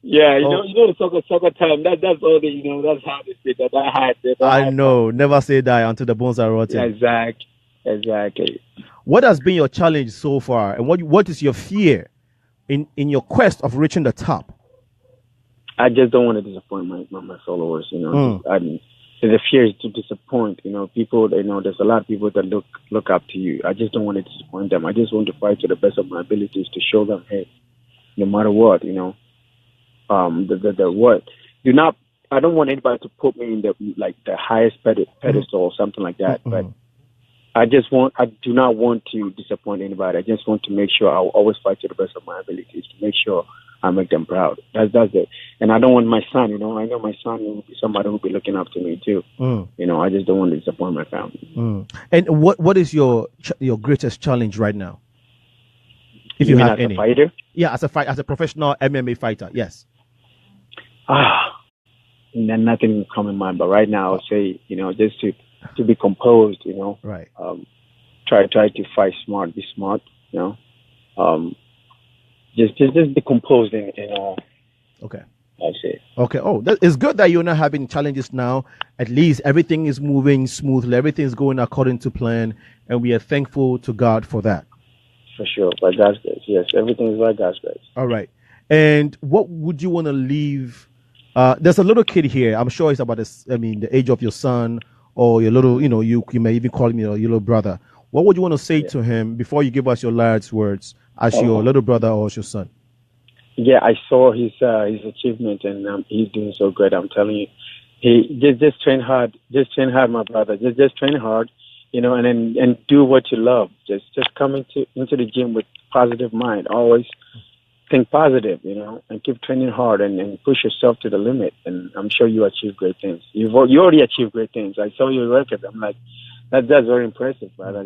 Yeah, you know the soccer time. That's all that's how they say that. Die hard. I know. Never say die until the bones are rotten. Yeah, exactly. What has been your challenge so far, and what is your fear in your quest of reaching the top? I just don't want to disappoint my followers. You know, the fear is to disappoint. You know, people. You know, there's a lot of people that look up to you. I just don't want to disappoint them. I just want to fight to the best of my abilities to show them, hey, no matter what, you know, the what. I don't want anybody to put me in the highest pedestal or something like that. But I do not want to disappoint anybody. I just want to make sure I'll always fight to the best of my abilities to make sure I make them proud. That's it. And I don't want my son, you know, I know my son will be somebody who will be looking up to me too. You know, I just don't want to disappoint my family. And what is your greatest challenge right now? If you have any. As a fighter? Yeah, as a professional MMA fighter, yes. Nothing come in mind, but right now I'll say, you know, just to be composed, you know. Right. Try to fight smart, be smart, you know. Just be composed and okay. That's it. Okay. Oh, it's good that you're not having challenges now. At least everything is moving smoothly. Everything is going according to plan, and we are thankful to God for that. For sure, by God's grace. Yes, everything is by God's grace. All right. And what would you want to leave? There's a little kid here. I'm sure it's about the age of your son or your little. You know, you may even call him your little brother. What would you want to say to him before you give us your last words as your little brother or as your son? Yeah, I saw his achievement, and he's doing so great. I'm telling you, he just train hard. Just train hard, my brother. Just train hard, you know, and do what you love. Just come into the gym with positive mind. Always think positive, you know, and keep training hard and push yourself to the limit. And I'm sure you achieve great things. You already achieved great things. I saw your record. I'm like, that's very impressive, brother.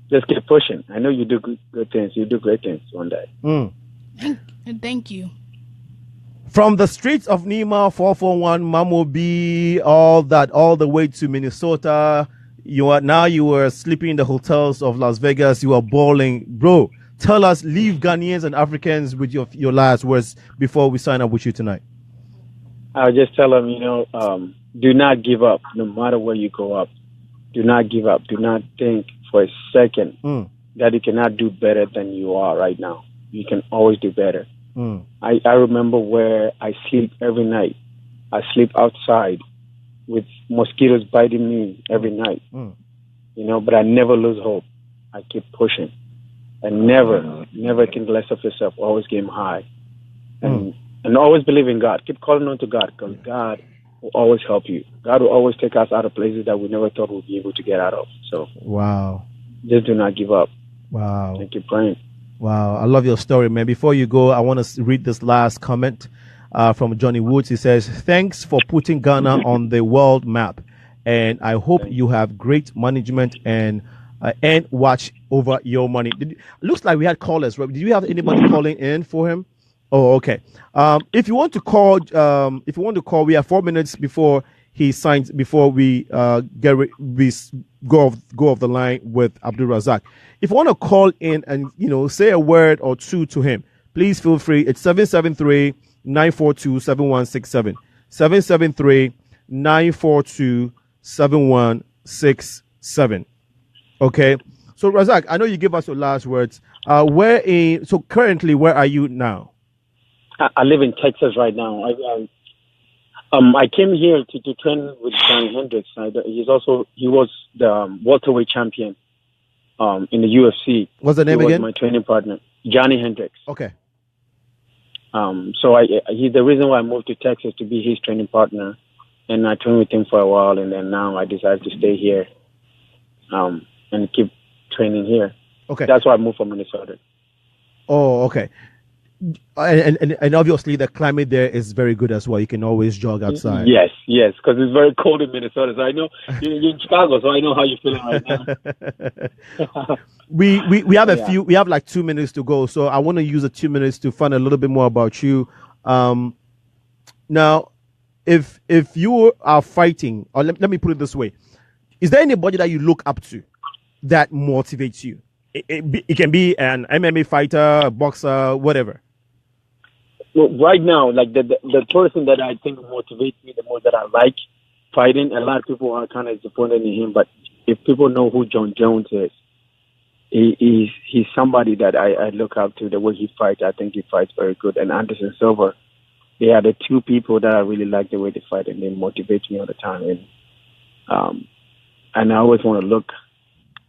Just keep pushing. I know you do good things. You do great things one day. Thank you. From the streets of Nima, 441, Mamo B, all the way to Minnesota. You were sleeping in the hotels of Las Vegas. You are balling. Bro, tell us, leave Ghanaians and Africans with your last words before we sign up with you tonight. I'll just tell them, you know, do not give up no matter where you go up. Do not give up. Do not think for a second that you cannot do better than you are right now. You can always do better. I remember where I sleep every night. I sleep outside with mosquitoes biting me every night. You know, but I never lose hope. I keep pushing. And never think less of yourself. Always game high. And always believe in God. Keep calling on to God, because God will always help you. God will always take us out of places that we never thought we'd be able to get out of. So wow. Just do not give up. Wow. And keep praying. Wow, I love your story, man. Before you go, I want to read this last comment from Johnny Woods. He says, thanks for putting Ghana on the world map. And I hope you have great management and watch over your money. Looks like we had callers, right? Did you have anybody calling in for him? Oh, okay. If you want to call, we have 4 minutes before he signs, before we go off the line with Abdul Razak. If you want to call in and, you know, say a word or two to him, please feel free. It's 773-942-7167. 773-942-7167. Okay. So Razak, I know you give us your last words. So currently, where are you now? I live in Texas right now. I came here to train with Johnny Hendricks. He was the welterweight champion in the UFC. What's the name again? He was my training partner, Johnny Hendricks. Okay. So he's the reason why I moved to Texas, to be his training partner, and I trained with him for a while, and then now I decided to stay here and keep training here. Okay. That's why I moved from Minnesota. Oh, okay. And obviously the climate there is very good as well. You can always jog outside. Yes, because it's very cold in Minnesota. So I know you're in Chicago, so I know how you're feeling right now. we have we have like 2 minutes to go, so I want to use the 2 minutes to find a little bit more about you. Now, if you are fighting, or let me put it this way, is there anybody that you look up to that motivates you? It can be an MMA fighter, a boxer, whatever. Well, right now, like the person that I think motivates me the most, that I like fighting, a lot of people are kind of disappointed in him, but if people know who John Jones is, he's somebody that I look up to. The way he fights, I think he fights very good. And Anderson Silva, they are the two people that I really like the way they fight, and they motivate me all the time. And I always want to look.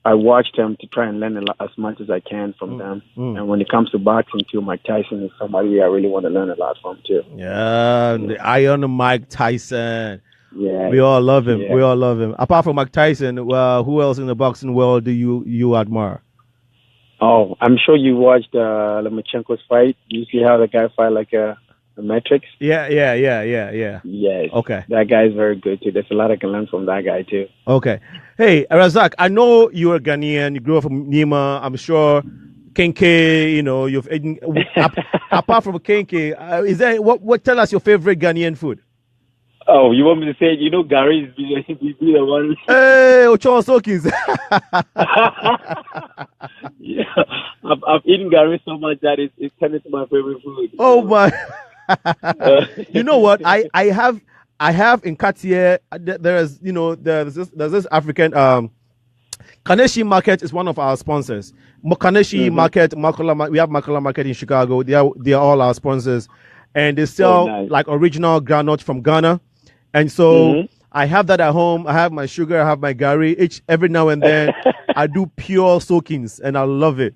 I watch them to try and learn as much as I can from them. And when it comes to boxing, too, Mike Tyson is somebody I really want to learn a lot from, too. Yeah, the Iron Mike Tyson. Yeah, we all love him. Yeah. We all love him. Apart from Mike Tyson, well, who else in the boxing world do you admire? Oh, I'm sure you watched Lomachenko's fight. You see how the guy fight like a Matrix? Yeah. Yes. Okay. That guy is very good, too. There's a lot I can learn from that guy, too. Okay. Hey, Razak, I know you're a Ghanaian. You grew up from Nima. I'm sure Kenke, you've eaten. Apart from Kenke, is there what? Tell us your favorite Ghanaian food. Oh, you want me to say, Gary is the one. Hey, Ochon Sokins. Yeah, I've eaten Gary so much that it's turned into my favorite food. Oh my! You know what? I have in Cartier. There's this African Kaneshi Market is one of our sponsors. Kaneshi Market, we have Makala Market in Chicago. They are all our sponsors, and they sell like original groundnut from Ghana. And so I have that at home. I have my sugar. I have my gari. Every now and then, I do pure soakings, and I love it.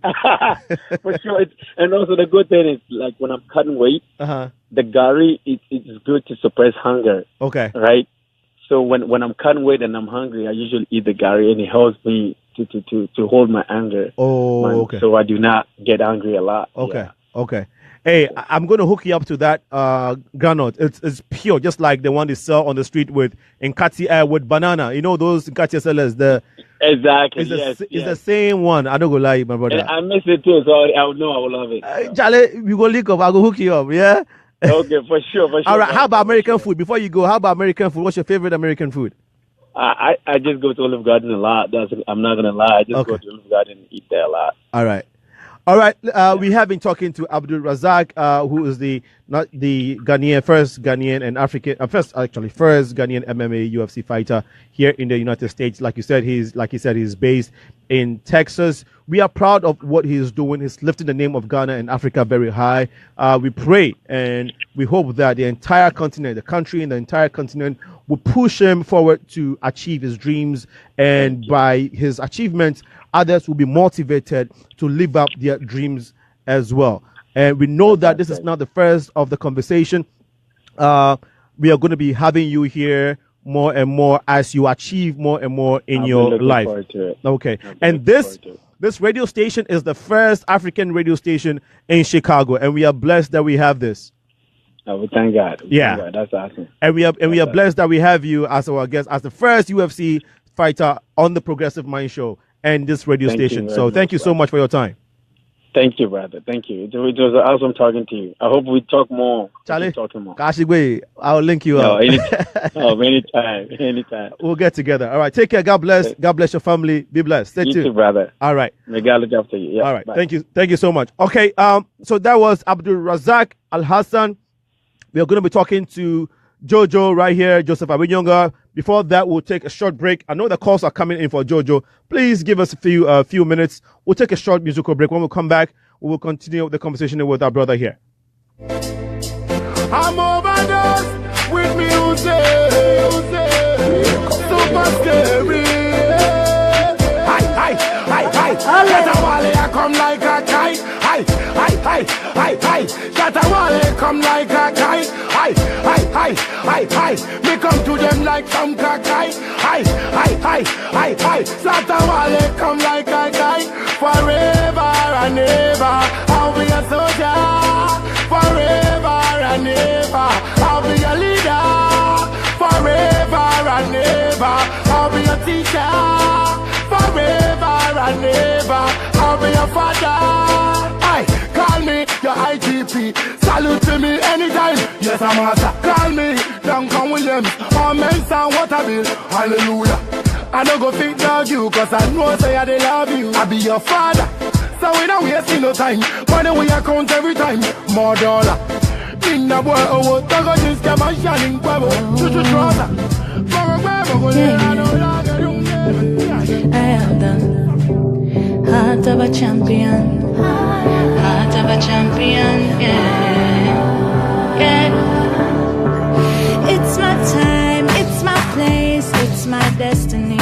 For sure. And also the good thing is, like when I'm cutting weight, the gari it's good to suppress hunger. Okay. Right. So when I'm cutting weight and I'm hungry, I usually eat the gari, and it helps me to hold my anger. Oh, okay. So I do not get angry a lot. Okay. Yeah. Okay. Hey, I'm going to hook you up to that granite. It's pure, just like the one they sell on the street with Nkati with banana. You know those Nkati sellers. Exactly. It's the same one. I don't go lie, my brother. And I miss it too, so I know I will love it. Charlie, we go link up. I'll go hook you up. Yeah. Okay, for sure. All right. How about American food? Before you go, how about American food? What's your favorite American food? I just go to Olive Garden a lot. I'm not gonna lie. I just go to Olive Garden and eat there a lot. All right. We have been talking to Abdul Razak, who is not the first Ghanaian and African, first Ghanaian MMA UFC fighter here in the United States. Like he said, he's based in Texas. We are proud of what he's doing. He's lifting the name of Ghana and Africa very high. We pray and we hope that the entire continent, the country and the entire continent will push him forward to achieve his dreams. And by his achievements, others will be motivated to live up their dreams as well. And we know that this is not the first of the conversation. We are going to be having you here more and more as you achieve more and more in your life. Okay. And this radio station is the first African radio station in Chicago, and we are blessed that we have this. Oh, thank God. Yeah. Thank God. That's awesome. And we are blessed that we have you as our guest, as the first UFC fighter on the Progressive Mind Show and this radio station. So thank you so much for your time. Thank you, brother. Thank you. It was awesome talking to you. I hope we talk more. Charlie, more. I'll link you up. Anytime. We'll get together. All right. Take care. God bless. Okay. God bless your family. Be blessed. Stay tuned. You too, brother. All right. May God look after you. Yeah, all right. Bye. Thank you. Thank you so much. Okay. So that was Abdul Razak Al Hassan. We are going to be talking to Jojo right here, Joseph Awinonyga. Before that, we'll take a short break. I know the calls are coming in for Jojo. Please give us a few minutes. We'll take a short musical break. When we come back, we will continue the conversation with our brother here. I'm overdosed with music. Super scary. Hi. Get a wally, I come like a kite. Hi, hi, hi, hi, hi. Shatawale come like a kite. Hi, hi, hi, hi, hi. Me come to them like some kakai. Hi, hi, hi, hi, hi. Shatawale come like a kite. Forever and ever, I'll be a soldier. Forever and ever, I'll be a leader. Forever and ever, I'll be a teacher. Forever and ever, I'll be a father. Aye, call me your IGP. Salute to me anytime. Yes, I'm master. Call me Duncan Williams. Or Mensa Waterville. Hallelujah. I don't go think dog you, cause I know say I they love you. I be your father. So we don't waste no time. Money we account every time. More dollar. In the boy, oh, Togo just come and shining bubble. Chuchu trouser. I am the heart of a champion. Heart of a champion, yeah. Yeah. It's my time, it's my place, it's my destiny.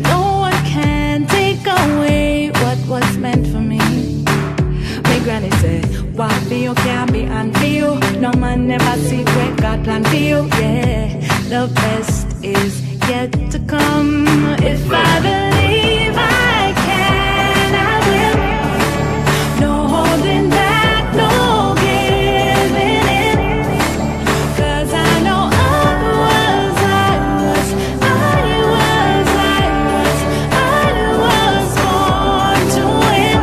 No one can take away what was meant for me. My granny said, what for you can be and for you. No man never see where God plan for you, yeah. The best is yet to come. If I believe I can, I will. No holding back, no giving in. Cause I know I was born to win.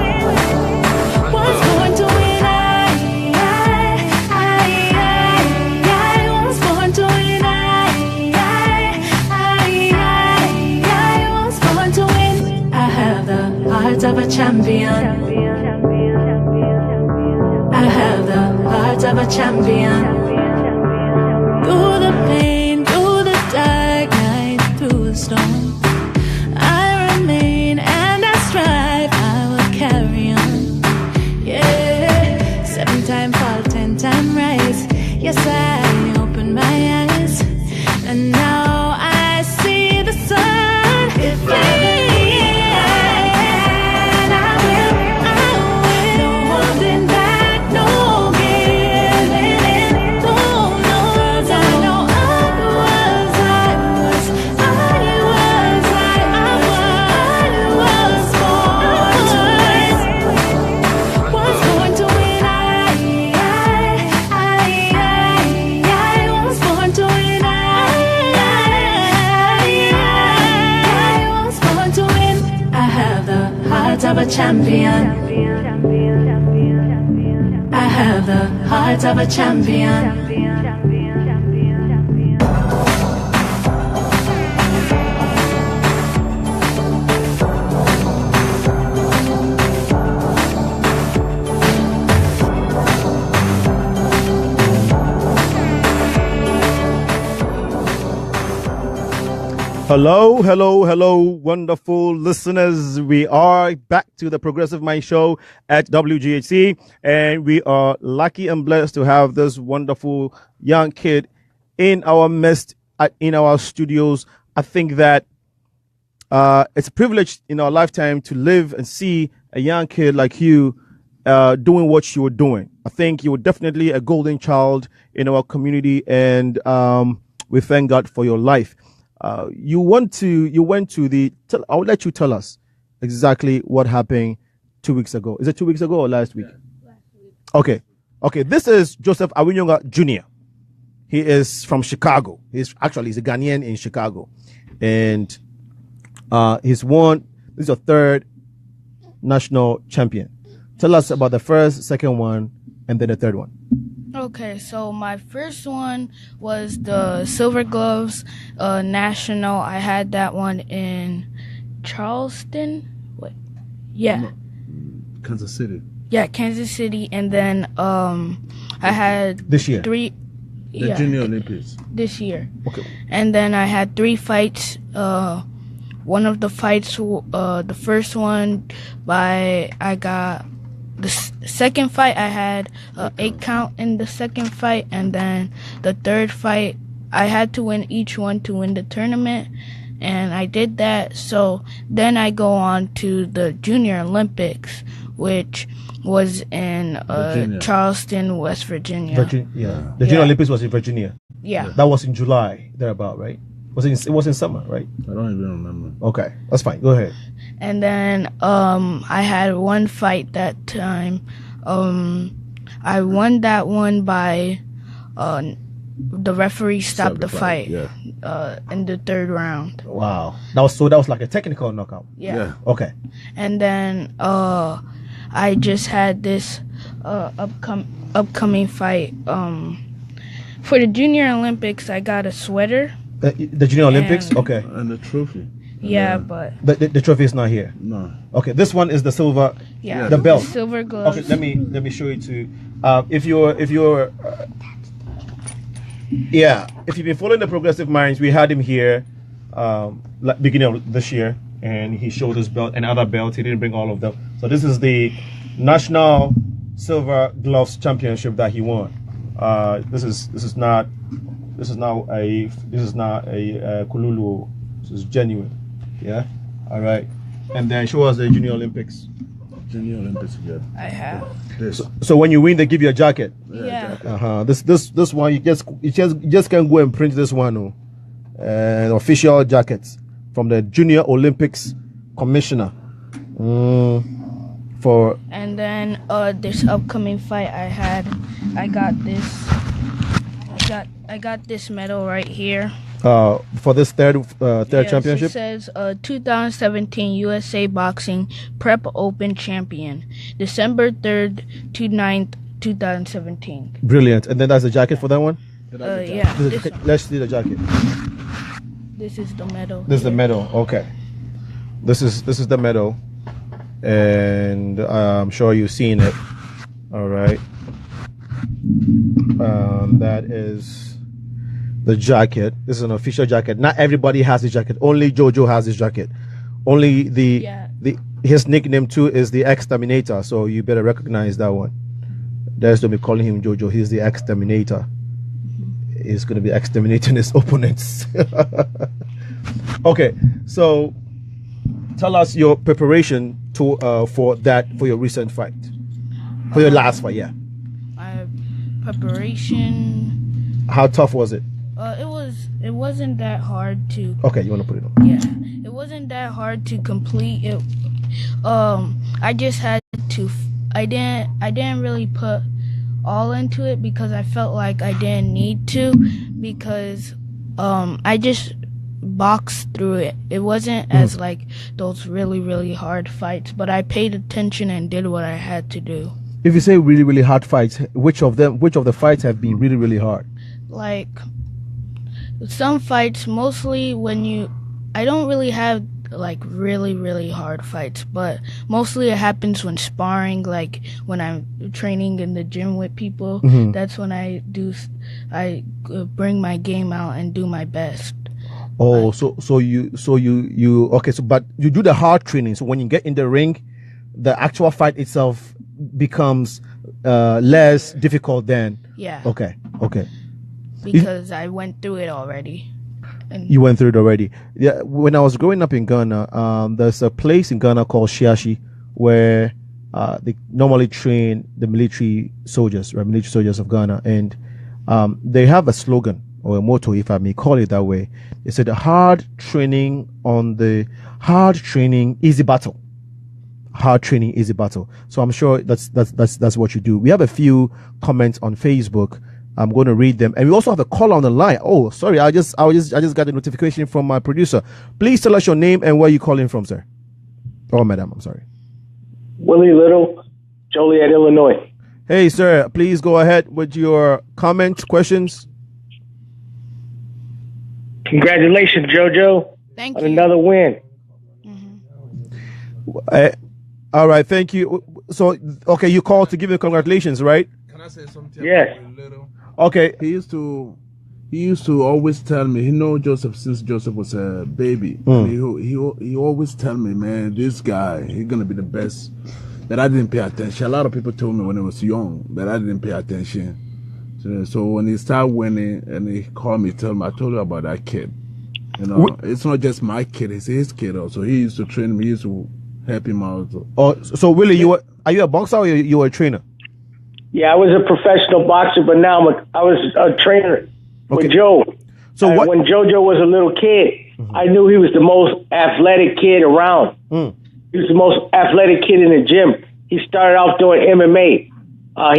Was born to win, I was born to win, I was born to win. I have the heart of a champion. I have the heart of a champion. Through the pain, through the dark night, through the storm, I remain and I strive, I will carry on. Yeah, 7 times fall, 10 times rise. Yes, I open my eyes and now I see the sun. If I can, I will. No holding back, no giving in. No, no, 'cause I know I was born to win. Was born to win, I was born to win. I have the heart of a champion. I have the heart of a champion. Hello, hello, hello, wonderful listeners. We are back to the Progressive Mind Show at WGHC, and we are lucky and blessed to have this wonderful young kid in our midst, in our studios. I think that it's a privilege in our lifetime to live and see a young kid like you doing what you were doing. I think you were definitely a golden child in our community, and we thank God for your life. You went to the, I'll let you tell us exactly what happened 2 weeks ago. Is it 2 weeks ago or last week? Last week. Okay. This is Joseph Awinonyga Jr. He is from Chicago. He's a Ghanaian in Chicago. And he's won, this is your third national champion. Tell us about the first, second one, and then the third one. Okay, so my first one was the Silver Gloves National. I had that one in Charleston. Kansas City. Yeah, Kansas City. And then I had this year. The Junior Olympics. This year. Okay. And then I had 3 fights. One of the fights, the first one I got the second fight, I had 8 count in the second fight, and then the third fight, I had to win each one to win the tournament, and I did that. So then I go on to the Junior Olympics, which was in Charleston, West Virginia. The Junior Olympics was in Virginia. Yeah. That was in July, thereabout, right? It was in summer, right? I don't even remember. Okay, that's fine. Go ahead. And then I had one fight that time. I won that one by the referee stopped the fight in the third round. Wow. That was like a technical knockout. Yeah. Okay. And then I just had this upcoming fight. For the Junior Olympics, I got a sweater. The Junior Olympics? Okay. And the trophy. Yeah, but the trophy is not here. No. Okay, this one is the silver. Yeah, the belt. The silver gloves. Okay, let me show you too. If you've been following the Progressive Minds, we had him here beginning of this year, and he showed his belt and other belts. He didn't bring all of them. So this is the National Silver Gloves Championship that he won. This is not a Kululu. This is genuine. Yeah. All right. And then show us the Junior Olympics. Junior Olympics, yeah. I have. So when you win, they give you a jacket. Yeah. This one you just can't go and print this one. Official jackets from the Junior Olympics Commissioner. And then this upcoming fight I got this medal right here. For this third Yes, championship. It says 2017 USA Boxing Prep Open Champion, December 3rd to 9th, 2017. Brilliant. And then that's the jacket for that one. Yeah. Let's see the jacket. This is the medal. This is the medal. Okay. This is the medal, and I'm sure you've seen it. All right. That is the jacket. This is an official jacket. Not everybody has the jacket. Only Jojo has his jacket. Only his nickname too is the Exterminator. So you better recognize that one. There's to be calling him Jojo. He's the Exterminator. He's going to be exterminating his opponents. Okay, so tell us your preparation for your recent fight, for your last fight. Yeah. My preparation. How tough was it? It wasn't that hard to. Okay, you want to put it on? Yeah, it wasn't that hard to complete it. I just had to. I didn't really put all into it because I felt like I didn't need to, because I just boxed through it. It wasn't as like those really, really hard fights, but I paid attention and did what I had to do. If you say really, really hard fights, which of the fights have been really, really hard? Like some fights, mostly I don't really have like really, really hard fights, but mostly it happens when sparring, like when I'm training in the gym with people. That's when I bring my game out and do my best. Oh, so you okay, but you do the hard training, so when you get in the ring, the actual fight itself becomes less difficult then. Yeah. Okay. Because I went through it already. You went through it already. Yeah. When I was growing up in Ghana, there's a place in Ghana called Shiashi where they normally train the military soldiers, right? Military soldiers of Ghana, and they have a slogan or a motto, if I may call it that way. They said, hard training, easy battle. Hard training, easy battle. So I'm sure that's what you do. We have a few comments on Facebook. I'm going to read them, and we also have a call on the line. Oh, sorry, I just got a notification from my producer. Please tell us your name and where you're calling from, sir. Oh, madam, I'm sorry. Willie Little, Joliet, Illinois. Hey, sir, please go ahead with your comments, questions. Congratulations, Jojo. Thank on you. Another win. All right, thank you. So, okay, you called to give me congratulations, right? Can I say something? Yes. Okay. He used to always tell me, he know Joseph since Joseph was a baby. And he always tell me, man, this guy, he's gonna be the best. That I didn't pay attention. A lot of people told me when I was young that I didn't pay attention. So when he started winning and he called me, I told him about that kid. You know, it's not just my kid, it's his kid also. He used to train me, he used to help him out. Oh, so Willie, Are you a boxer or you a trainer? Yeah, I was a professional boxer, but now I was a trainer with Joe. So when Jojo was a little kid, I knew he was the most athletic kid around. He was the most athletic kid in the gym. He started off doing MMA.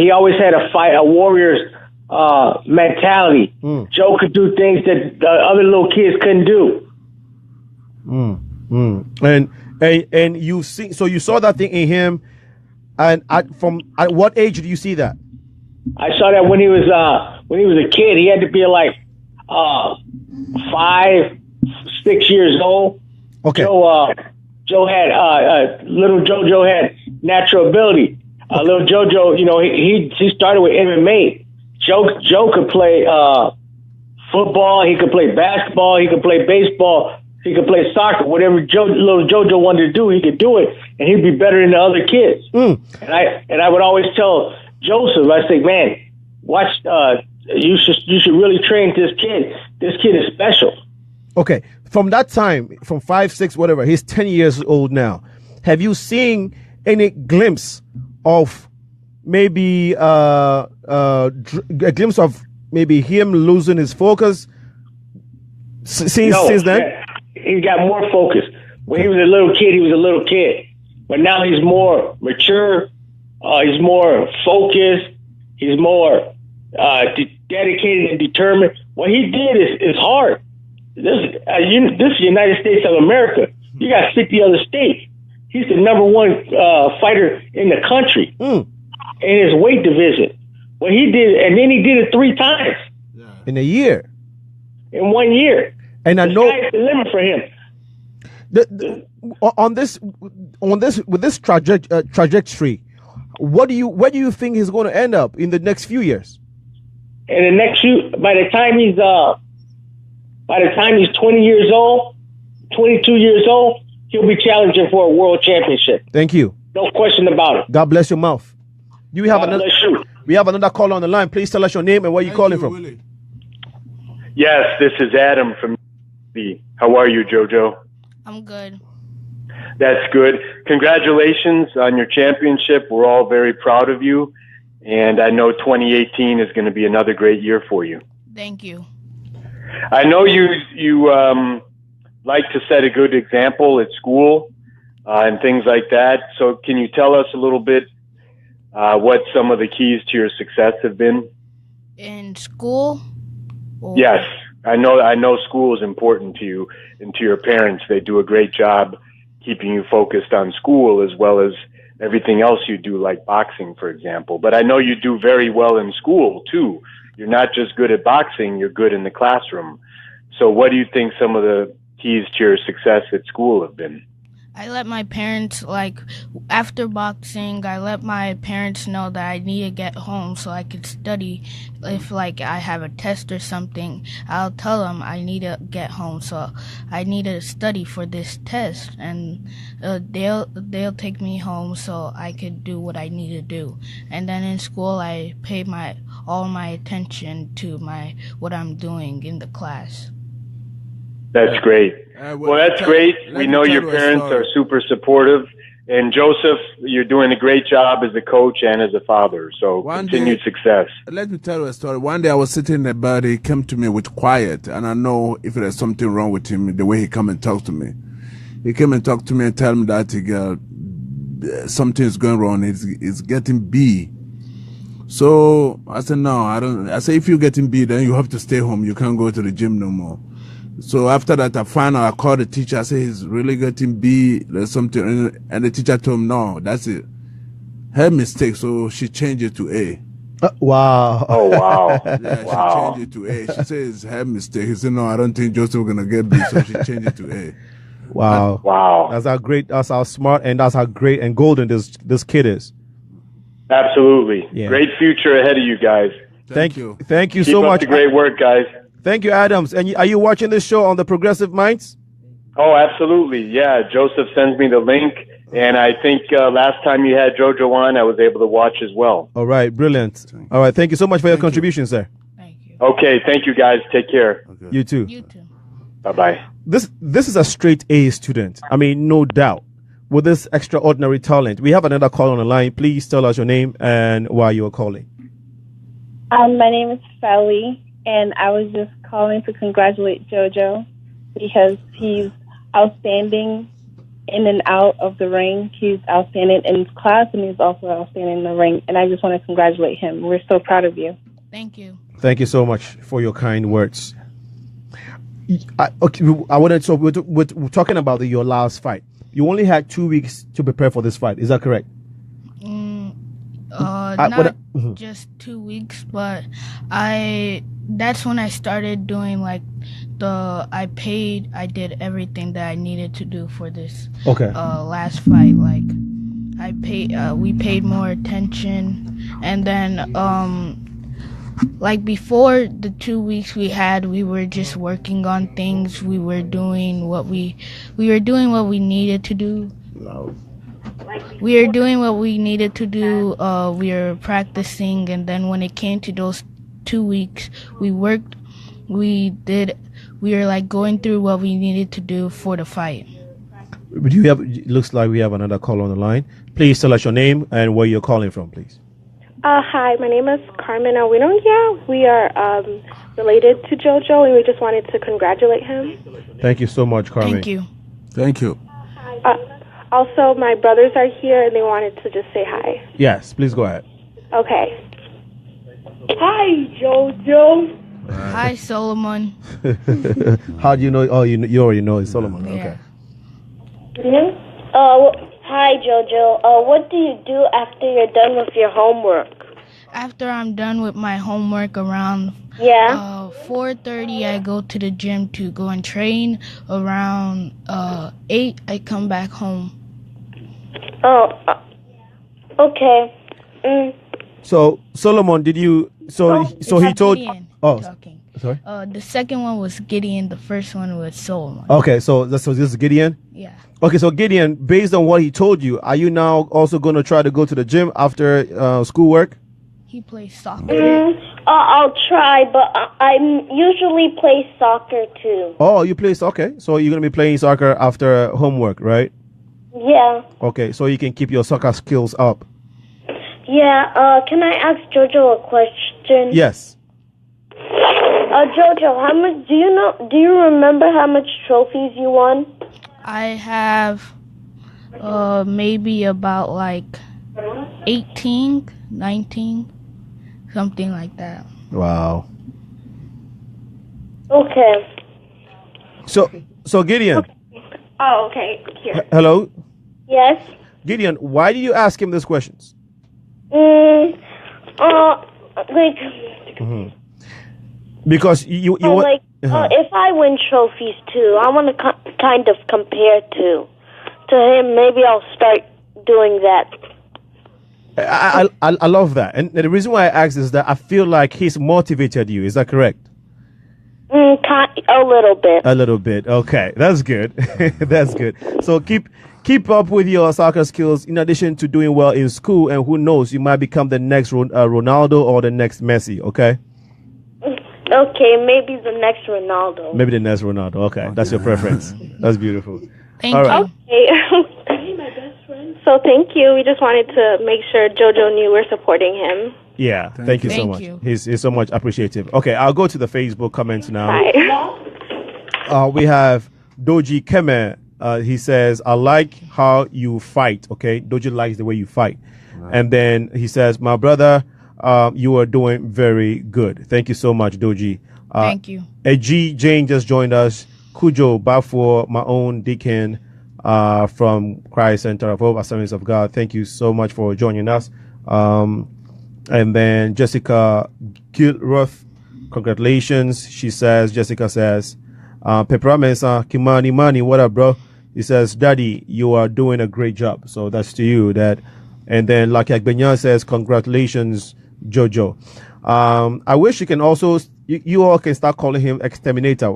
He always had a warrior's mentality. Joe could do things that the other little kids couldn't do. And you see, so you saw that thing in him, and at what age did you see that? I saw that when he was a kid. He had to be like 5, 6 years old. Okay. Joe had little Jojo had natural ability. Little Jojo, he started with MMA. Joe could play football. He could play basketball. He could play baseball. He could play soccer. Whatever little Jojo wanted to do, he could do it, and he'd be better than the other kids. And I would always tell Joseph, I say, man, watch. You should really train this kid. This kid is special. Okay, from that time, from 5, 6, whatever, he's 10 years old now. Have you seen any glimpse of maybe a glimpse of maybe him losing his focus since then? He got more focus. When he was a little kid, he was a little kid. But now he's more mature. He's more focused. He's more dedicated and determined. What he did is hard. This is the United States of America. You got 50 other states. He's the number one fighter in the country in his weight division. What he did, and then he did it 3 times in a year. In 1 year. And I know the limit for him. With this trajectory, where do you think he's going to end up in the next few years? In the next by the time he's 20 years old, 22 years old, he'll be challenging for a world championship. Thank you. No question about it. God bless your mouth. We have another caller on the line. Please tell us your name and where you're calling from. Willie. Yes, this is Adam from the. How are you, Jojo? I'm good. That's good. Congratulations on your championship. We're all very proud of you. And I know 2018 is going to be another great year for you. Thank you. I know you like to set a good example at school and things like that. So can you tell us a little bit what some of the keys to your success have been? In school? Yes. I know school is important to you and to your parents. They do a great job keeping you focused on school as well as everything else you do, like boxing, for example. But I know you do very well in school, too. You're not just good at boxing, you're good in the classroom. So what do you think some of the keys to your success at school have been? I let my parents, after boxing, I let my parents know that I need to get home so I could study. If, I have a test or something, I'll tell them I need to get home, so I need to study for this test. And they'll take me home so I could do what I need to do. And then in school, I pay all my attention to what I'm doing in the class. That's great. Well, that's great. We know your parents are super supportive. And Joseph, you're doing a great job as a coach and as a father. So continued success. Let me tell you a story. One day I was sitting in the bed. He came to me with quiet. And I know if there's something wrong with him, the way he come and talk to me. He came and talked to me and tell me that something is going wrong. He's getting B. So I said, no, I don't. I said, if you're getting B, then you have to stay home. You can't go to the gym no more. So after that, I called the teacher. I said, he's really getting B. There's something. And the teacher told him, no, that's it. Her mistake. So she changed it to A. Wow. Oh, wow. Yeah, wow. She changed it to A. She says, her mistake. He said, no, I don't think Joseph going to get B. So she changed it to A. Wow. Wow. That's how smart and that's how great and golden this kid is. Absolutely. Yeah. Great future ahead of you guys. Thank you Keep so up much. the great work, guys. Thank you, Adams. And are you watching this show on the Progressive Minds? Oh, absolutely. Yeah, Joseph sends me the link. And I think last time you had Jojo on, I was able to watch as well. All right, brilliant. All right, thank you so much for your contribution, sir. Thank you. Okay, thank you, guys. Take care. Okay. You too. You too. Bye-bye. This is a straight A student. I mean, no doubt. with this extraordinary talent. We have another call on the line. Please tell us your name and why you are calling. My name is Sally, and I was just calling to congratulate Jojo because he's outstanding in and out of the ring. He's outstanding in his class, and he's also outstanding in the ring. And I just want to congratulate him. We're so proud of you. Thank you. Thank you so much for your kind words. So we're talking about your last fight. You only had 2 weeks to prepare for this fight. Is that correct? Not just 2 weeks, but that's when I started doing like I did everything that I needed to do for this last fight. Like we paid more attention, and then like before the 2 weeks we were just working on things. We were doing what we needed to do. We were doing what we needed to do. We were practicing, and then when it came to those 2 weeks, we worked. We were like going through what we needed to do for the fight. But it looks like we have another call on the line. Please tell us your name and where you're calling from, please. Hi, my name is Carmen Awinonyga. We are related to Jojo, and we just wanted to congratulate him. Thank you so much, Carmen. Thank you. Thank you. Also, my brothers are here, and they wanted to just say hi. Yes, please go ahead. Okay. Hi, Jojo. Hi, Solomon. How do you know? Oh, you already know it's Solomon. Yeah. Okay. Hi, Jojo. What do you do after you're done with your homework? After I'm done with my homework around 4:30, I go to the gym to go and train. Around 8, I come back home. Oh, okay. So Solomon, did you? So he told. Gideon talking. Sorry. The second one was Gideon. The first one was Solomon. Okay, so this is Gideon. Yeah. Okay, so Gideon, based on what he told you, are you now also going to try to go to the gym after schoolwork? He plays soccer. I'll try, but I usually play soccer too. Oh, you play soccer? So you're going to be playing soccer after homework, right? Yeah. Okay, so you can keep your soccer skills up. Yeah, can I ask Jojo a question? Yes. Jojo, how much do you remember how much trophies you won? I have maybe about like 18, 19, something like that. Wow. Okay. So Gideon. Okay. Oh, okay. Here. Hello? Yes? Gideon, why did you ask him these questions? Because you want... if I win trophies too, I want to kind of compare to him. Maybe I'll start doing that. I love that. And the reason why I asked is that I feel like he's motivated you. Is that correct? A little bit. A little bit. Okay. That's good. That's good. So keep up with your soccer skills in addition to doing well in school. And who knows, you might become the next Ronaldo or the next Messi. Okay? Okay, maybe the next Ronaldo. Maybe the next Ronaldo. Okay. That's your preference. That's beautiful. Thank All right. you. Okay. So thank you. We just wanted to make sure Jojo knew we're supporting him. Yeah, thank you so much. He's so much appreciative. Okay, I'll go to the Facebook comments now. Bye. We have Doji Keme. He says, I like how you fight. Okay, Doji likes the way you fight. Right. And then he says, my brother, you are doing very good. Thank you so much, Doji. Thank you. G. Jane just joined us. Kujo, Bafo, my own deacon from Christ Center of Hope, Assemblies of God. Thank you so much for joining us. And then Jessica Gilroth, congratulations. Jessica says, Pepra Mesa, Kimani Mani, what up, bro? He says, Daddy, you are doing a great job. So that's to you, Dad. And then Lucky Agbenya says, congratulations, Jojo. I wish you can also, you all can start calling him Exterminator.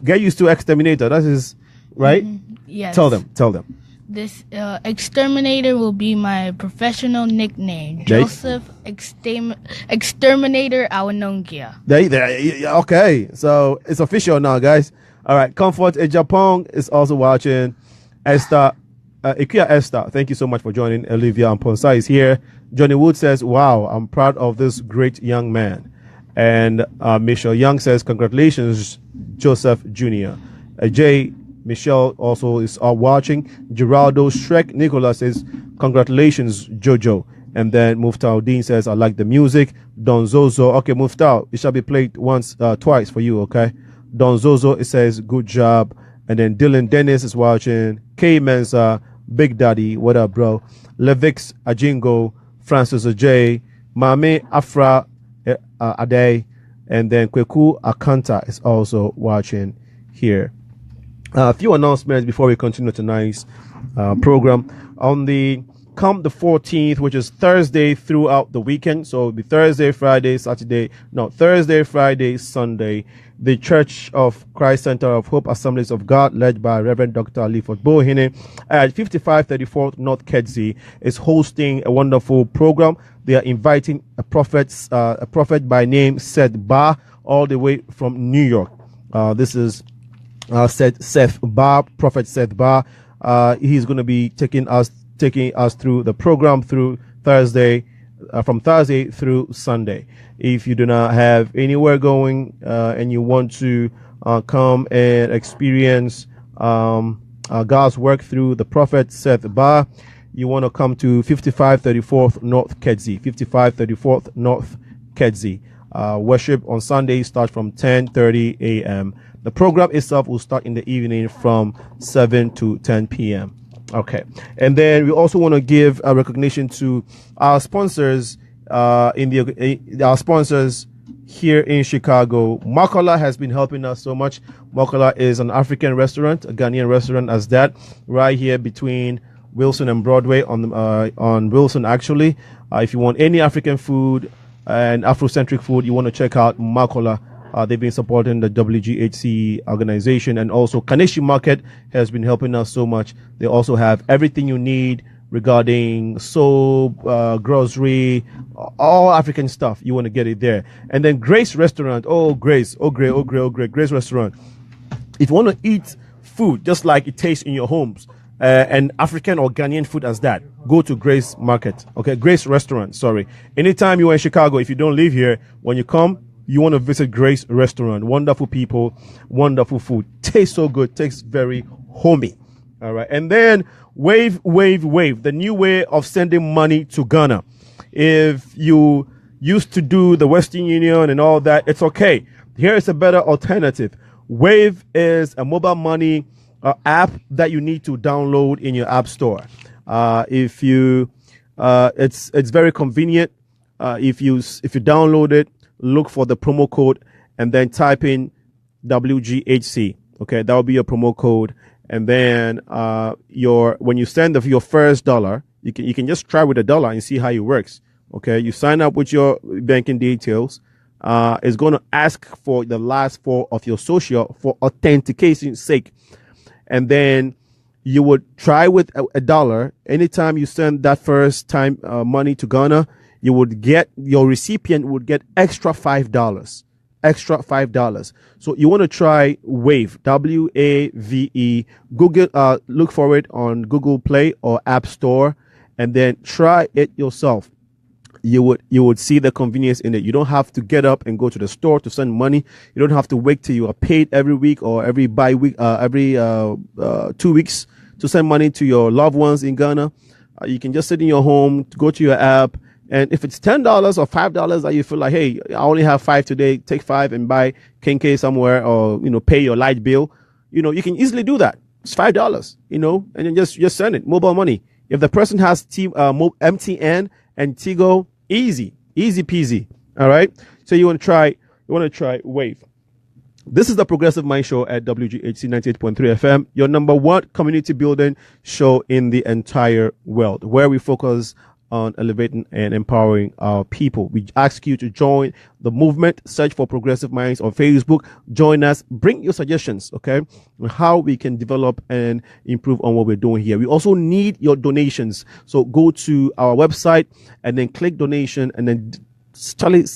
Get used to Exterminator. That is, right? Mm-hmm. Yes. Tell them. This Exterminator will be my professional nickname. Joseph Exterminator Awinonyga. Okay, so it's official now, guys. All right, Comfort in Japan is also watching. Esther Ikuya Esther, thank you so much for joining. Olivia Amponsa is here. Johnny Wood says, wow, I'm proud of this great young man. And Michelle Young says, congratulations, Joseph Jr. Jay Michelle also is watching. Geraldo Shrek Nicholas says, congratulations, Jojo. And then Muftau Dean says, I like the music. Don Zozo, okay, Muftau, it shall be played twice for you, okay? Don Zozo, it says, good job. And then Dylan Dennis is watching. K Mensa, Big Daddy, what up, bro? Levix Ajingo, Francis Ajay, Mame Afra Ade, and then Kweku Akanta is also watching here. A few announcements before we continue tonight's program. On the 14th, which is Thursday throughout the weekend, so it'll be Thursday, Friday, Sunday, the Church of Christ Center of Hope Assemblies of God, led by Reverend Dr. Aliford Bohine at 5534 North Kedzie, is hosting a wonderful program. They are inviting a prophet by name Seth Ba, all the way from New York. This is Seth Ba, Prophet Seth Ba. He's going to be taking us through the program through Thursday, from Thursday through Sunday. If you do not have anywhere going and you want to come and experience God's work through the Prophet Seth Ba, you want to come to 5534th North Kedzie, 5534th North Kedzie. Worship on Sunday starts from 10:30 a.m. The program itself will start in the evening from 7 to 10 p.m. Okay. And then we also want to give a recognition to our sponsors our sponsors here in Chicago. Makola has been helping us so much. Makola is an African restaurant, a Ghanaian restaurant as that, right here between Wilson and Broadway on Wilson actually. If you want any African food and Afrocentric food, you want to check out Makola. They've been supporting the WGHC organization, and also Kaneshi Market has been helping us so much. They also have everything you need regarding soap, grocery, all African stuff. You want to get it there. And then Grace Restaurant. Grace Restaurant. If you want to eat food just like it tastes in your homes, and African or Ghanaian food as that, go to Grace Market. Okay, Grace Restaurant. Sorry. Anytime you are in Chicago, if you don't live here, when you come, you want to visit Grace Restaurant. Wonderful people, wonderful food. Tastes so good. Tastes very homey. All right. And then Wave, the new way of sending money to Ghana. If you used to do the Western Union and all that, it's okay. Here is a better alternative. Wave is a mobile money app that you need to download in your app store. It's very convenient. If you download it, look for the promo code and then type in WGHC. Okay, that will be your promo code. And then when you send your first dollar, you can just try with $1 and see how it works. Okay, you sign up with your banking details. It's going to ask for the last four of your social for authentication's sake. And then you would try with $1. Anytime you send that first time money to Ghana, your recipient would get extra $5. So you want to try Wave, WAVE. Google, look for it on Google Play or App Store, and then try it yourself. You would see the convenience in it. You don't have to get up and go to the store to send money. You don't have to wait till you are paid every week or every 2 weeks to send money to your loved ones in Ghana. You can just sit in your home, go to your app, and if it's $10 or $5 that you feel like, hey, I only have $5 today, take $5 and buy Kenke somewhere, or pay your light bill. You can easily do that. It's $5, and then just send it. Mobile money. If the person has MTN and Tigo, easy peasy. All right. So you want to try Wave. This is the Progressive Mind Show at WGHC 98.3 FM, your number one community building show in the entire world, where we focus on elevating and empowering our people. We ask you to join the movement. Search for Progressive Minds on Facebook. Join us. Bring your suggestions, okay, on how we can develop and improve on what we're doing here. We also need your donations. So go to our website and then click donation, and then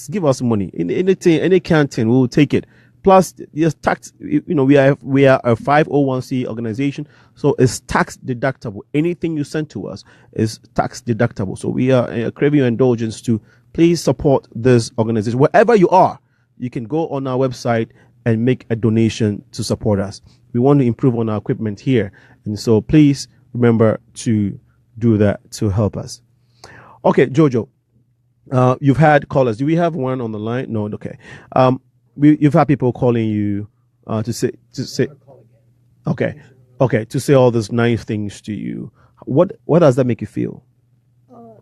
give us money. Anything, any canteen, we will take it. Plus, yes, tax. We are a 501c organization, so it's tax deductible. Anything you send to us is tax deductible. So we are craving your indulgence to please support this organization. Wherever you are, you can go on our website and make a donation to support us. We want to improve on our equipment here, and so please remember to do that to help us. Okay, Jojo, you've had callers. Do we have one on the line? No. Okay. You've had people calling you to say to say all these nice things to you. What does that make you feel?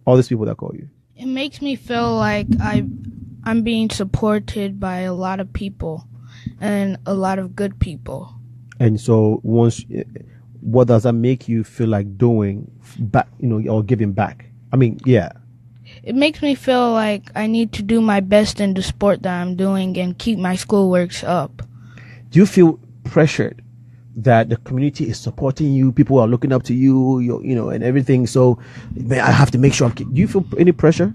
All these people that call you. It makes me feel like I'm being supported by a lot of people and a lot of good people. And so what does that make you feel like doing back, or giving back? I mean, yeah. It makes me feel like I need to do my best in the sport that I'm doing and keep my schoolworks up. Do you feel pressured that the community is supporting you? People are looking up to you, and everything. So, man, I have to make sure. Do you feel any pressure?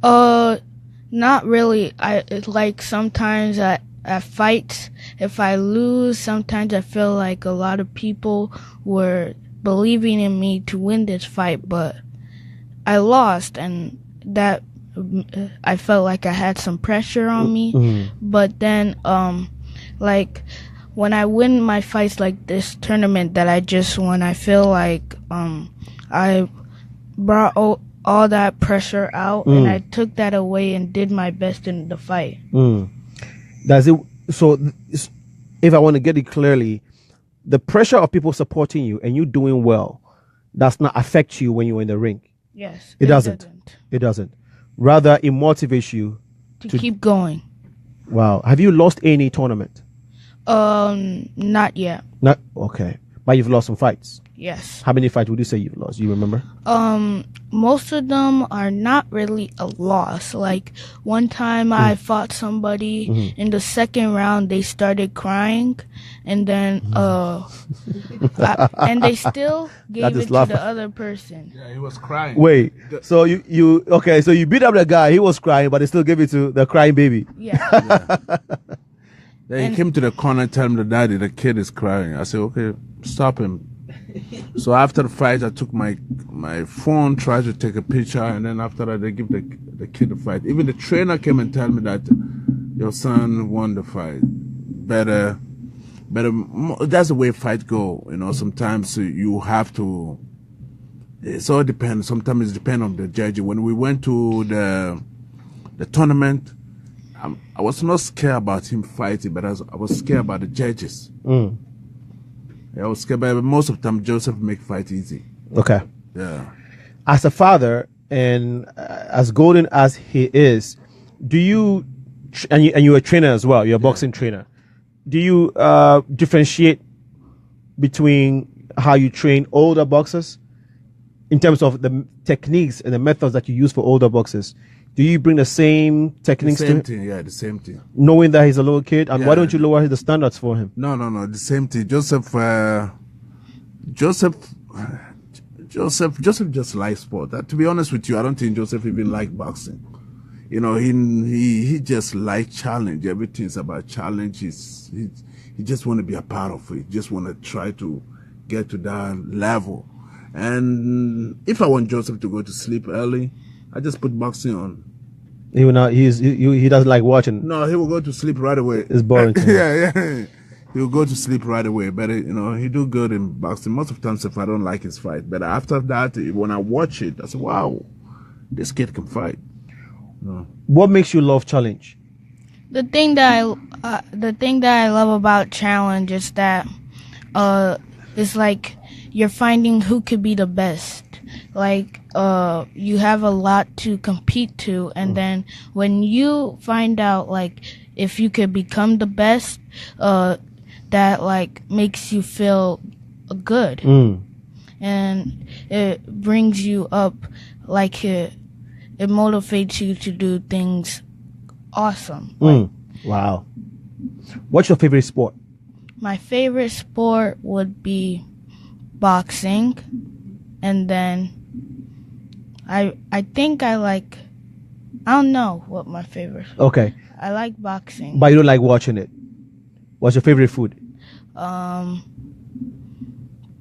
Not really. It's like sometimes at fights, if I lose, sometimes I feel like a lot of people were believing in me to win this fight, but I lost, and that I felt like I had some pressure on me. Mm-hmm. But then, like when I win my fights like this tournament that I just won, I feel like I brought all that pressure out, and I took that away and did my best in the fight. Does it? So, if I want to get it clearly, the pressure of people supporting you and you doing well does not affect you when you're in the ring. Yes. It doesn't. It doesn't. Rather, it motivates you to keep going. Wow. Have you lost any tournament? Not yet. Not okay. But you've lost some fights. Yes. How many fights would you say you've lost? You remember? Most of them are not really a loss. Like one time I fought somebody in the second round, they started crying, and then and they still gave it to the other person. Yeah, he was crying. Wait, so you okay? So you beat up the guy. He was crying, but they still gave it to the crying baby. Yeah. Then he came to the corner and told him, daddy, the kid is crying. I said, okay, stop him. So after the fight, I took my phone, tried to take a picture, and then after that, they give the kid a fight. Even the trainer came and told me that your son won the fight. Better. That's the way fight go. Sometimes you have to. It all depends. Sometimes it depends on the judge. When we went to the tournament, I was not scared about him fighting, but I was scared about the judges. I was scared, but most of the time Joseph make fight easy. Okay. Yeah. As a father and as golden as he is, do you and you're a trainer as well? You're a boxing trainer. Do you differentiate between how you train older boxers in terms of the techniques and the methods that you use for older boxers? Do you bring the same techniques the to him? Thing, yeah, the same thing. Knowing that he's a little kid, and why don't you lower the standards for him? No, the same thing. Joseph just likes sport. To be honest with you, I don't think Joseph even like boxing. He just like challenge. Everything's about challenge. He just want to be a part of it. Just want to try to get to that level. And if I want Joseph to go to sleep early, I just put boxing on. He will not. He doesn't like watching. No, he will go to sleep right away. It's boring. Yeah. He will go to sleep right away. But he do good in boxing. Most of the times, if I don't like his fight, but after that, when I watch it, I say, "Wow, this kid can fight." What makes you love challenge? The thing that I love about challenge is that it's like you're finding who could be the best. Like you have a lot to compete to, and then when you find out like if you could become the best, that like makes you feel good, and it brings you up. Like it motivates you to do things awesome. Wow. What's your favorite sport? My favorite sport would be boxing, and then I think I like I don't know what my favorite. Okay. I like boxing. But you don't like watching it. What's your favorite food?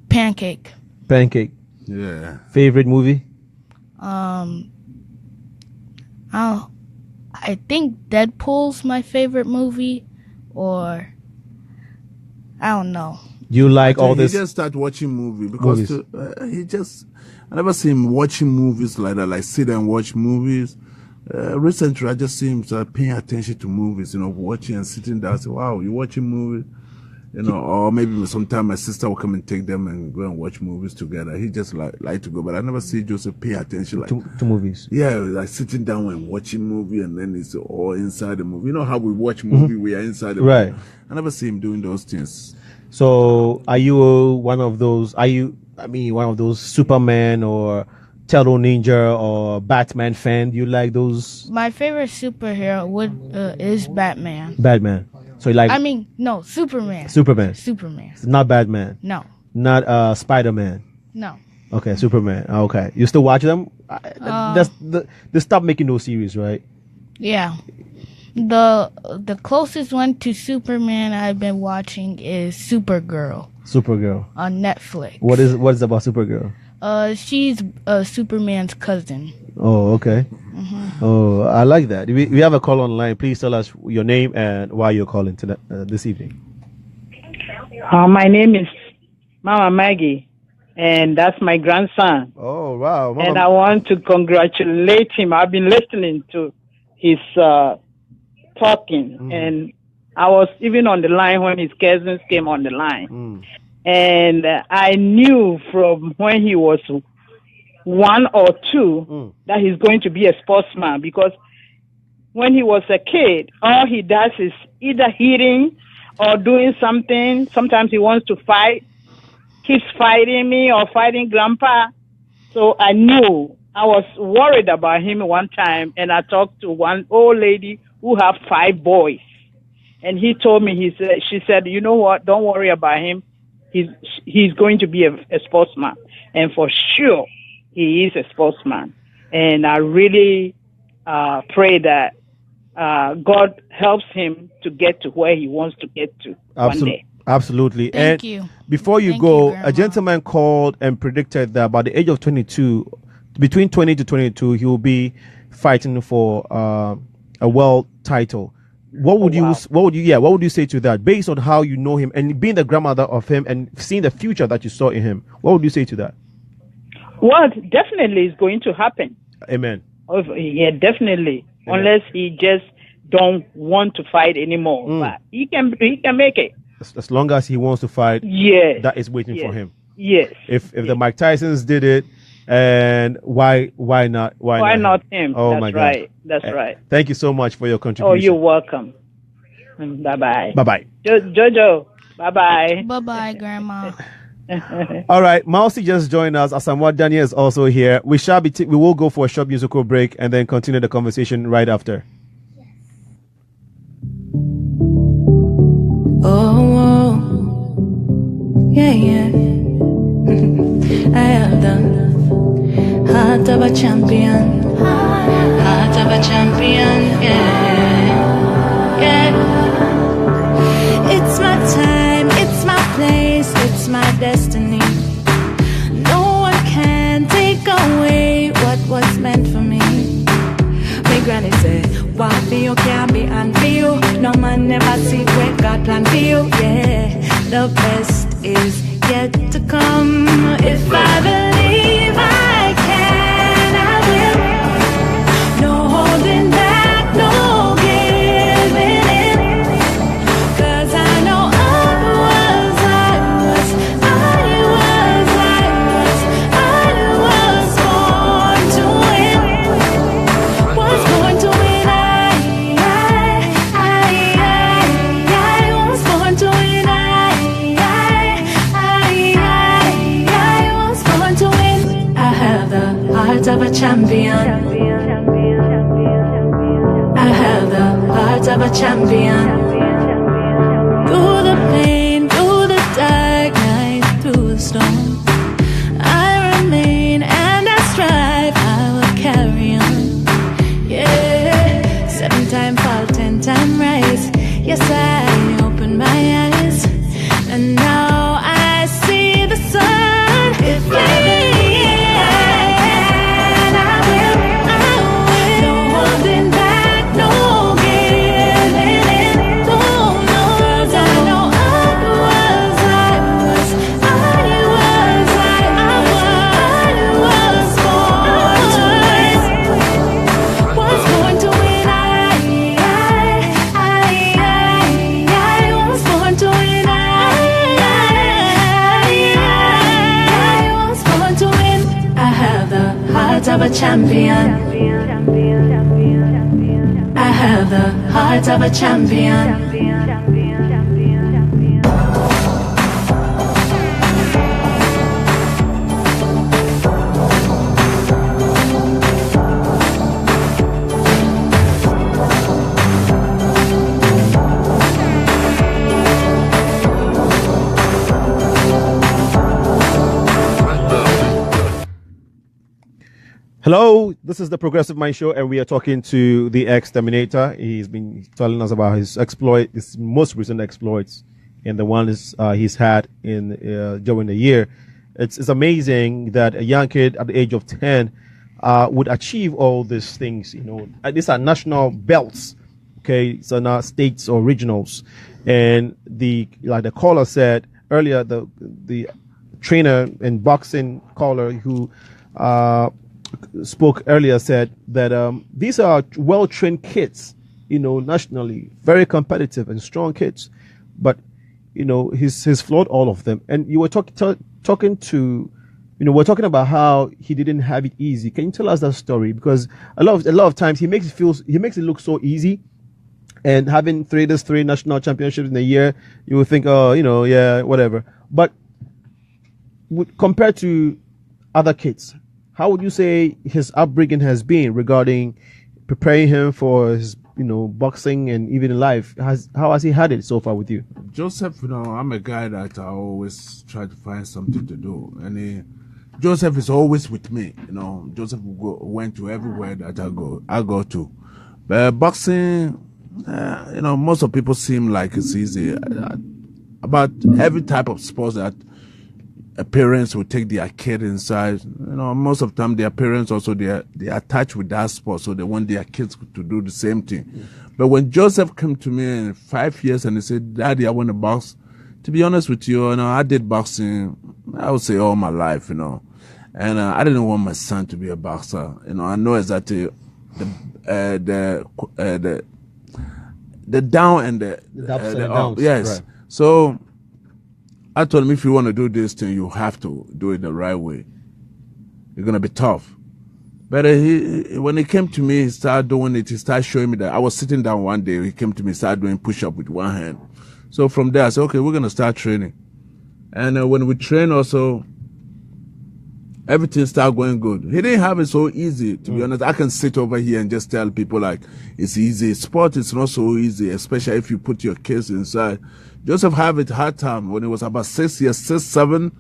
Pancake. Pancake. Yeah. Favorite movie? I think Deadpool's my favorite movie, or I don't know. You like all this? He just start watching movie because I never see him watching movies like that, like sit and watch movies. Recently, I just see him start paying attention to movies, watching and sitting down. Say, wow, you watching movies? Or maybe sometime my sister will come and take them and go and watch movies together. He just like to go, but I never see Joseph pay attention like to movies. Yeah, like sitting down and watching movie, and then it's all inside the movie. You know how we watch movie, we are inside the right. movie. I never see him doing those things. So, are you one of those? One of those Superman or Turtle Ninja or Batman fan? You like those? My favorite superhero is Batman. Batman. So you like? No, Superman. Superman. Not Batman. No. Not Spider-Man. No. Okay, Superman. Okay, you still watch them? They stopped making those series, right? Yeah. The closest one to Superman I've been watching is Supergirl. Supergirl on Netflix. What is about Supergirl? She's Superman's cousin. Oh, okay. Oh, I like that. We have a call online. Please tell us your name and why you're calling this evening. My name is Mama Maggie, and that's my grandson. Oh, wow. Mama. And I want to congratulate him. I've been listening to his talking, and I was even on the line when his cousins came on the line. And I knew from when he was 1 or 2 that he's going to be a sportsman, because when he was a kid, all he does is either hitting or doing something. Sometimes he wants to fight, keeps fighting me or fighting Grandpa. So I knew. I was worried about him one time, and I talked to one old lady who have 5 boys. And he told me, she said, you know what, don't worry about him. He's going to be a sportsman. And for sure, he is a sportsman. And I really pray that God helps him to get to where he wants to get to one day. Absolutely. Thank you. Before you go, a gentleman called and predicted that by the age of 22, between 20 to 22, he will be fighting for a world title. What would you say to that, based on how you know him and being the grandmother of him and seeing the future that you saw in him? What would you say to that? Well, definitely is going to happen. Amen. Yeah, definitely. Amen. Unless he just don't want to fight anymore, but he can make it. As long as he wants to fight, yes, that is waiting for him. Yes. If the Mike Tysons did it, and why not? Why not him? Oh, that's my God. right. That's right. Thank you so much for your contribution. Oh, you're welcome. Bye-bye. Bye-bye. Jojo, bye-bye. Bye-bye, Grandma. All right, Mousy just joined us. Asamoah Daniel is also here. We will go for a short musical break and then continue the conversation right after. Oh, yeah. I have the heart of a champion. Heart of a champion, yeah. It's my time, it's my place, it's my destiny. No one can take away what was meant for me. My granny said, what for you can be and for you. No man never see where God plan for you, yeah. The best is yet to come. If I believe I can, I will. No holding back, no giving in. 'Cause I know I was born to win. Was born to win. I was born to win. Of a champion. I have the heart of a champion. Through the pain, through the dark night, through the storm, I remain and I strive. I will carry on. Yeah. heart of a champion. I have the heart of a champion. Hello, this is the Progressive Mind Show, and we are talking to the Exterminator. He's been telling us about his most recent exploits, and the one he's had in during the year. It's amazing that a young kid at the age of 10 would achieve all these things. You know, these are national belts. Okay, so not states or regionals, and like the caller said earlier, the trainer in boxing caller who spoke earlier said that these are well-trained kids, you know, nationally, very competitive and strong kids, but you know he's flawed all of them. And you were talking to, you know, we're talking about how he didn't have it easy. Can you tell us that story? Because a lot of times he makes it look so easy, and having three national championships in a year, you would think, oh, you know, yeah, whatever. But compared to other kids, how would you say his upbringing has been regarding preparing him for his, you know, boxing and even in life? How has he had it so far with you? Joseph, you know, I'm a guy that I always try to find something to do. And Joseph is always with me. You know, Joseph went to everywhere that I go to. But boxing, you know, most of people seem like it's easy. About every type of sports that parents will take their kid inside. You know, most of the time their parents also they are attached with that sport, so they want their kids to do the same thing. But when Joseph came to me in 5 years and he said, "Daddy, I want to box," to be honest with you, I did boxing, I would say, all my life, you know, and I didn't want my son to be a boxer. You know, I know exactly the down and the ups and downs. Yes, right. So I told him, if you want to do this thing, you have to do it the right way. It's going to be tough. But when he came to me, he started doing it. He started showing me that. I was sitting down one day. He came to me, started doing push-up with one hand. So from there, I said, okay, we're going to start training. And when we train also, everything started going good. He didn't have it so easy, to be honest. I can sit over here and just tell people like, it's easy. Sport is not so easy, especially if you put your kids inside. Joseph have it hard time when he was about 6 years, 6, 7.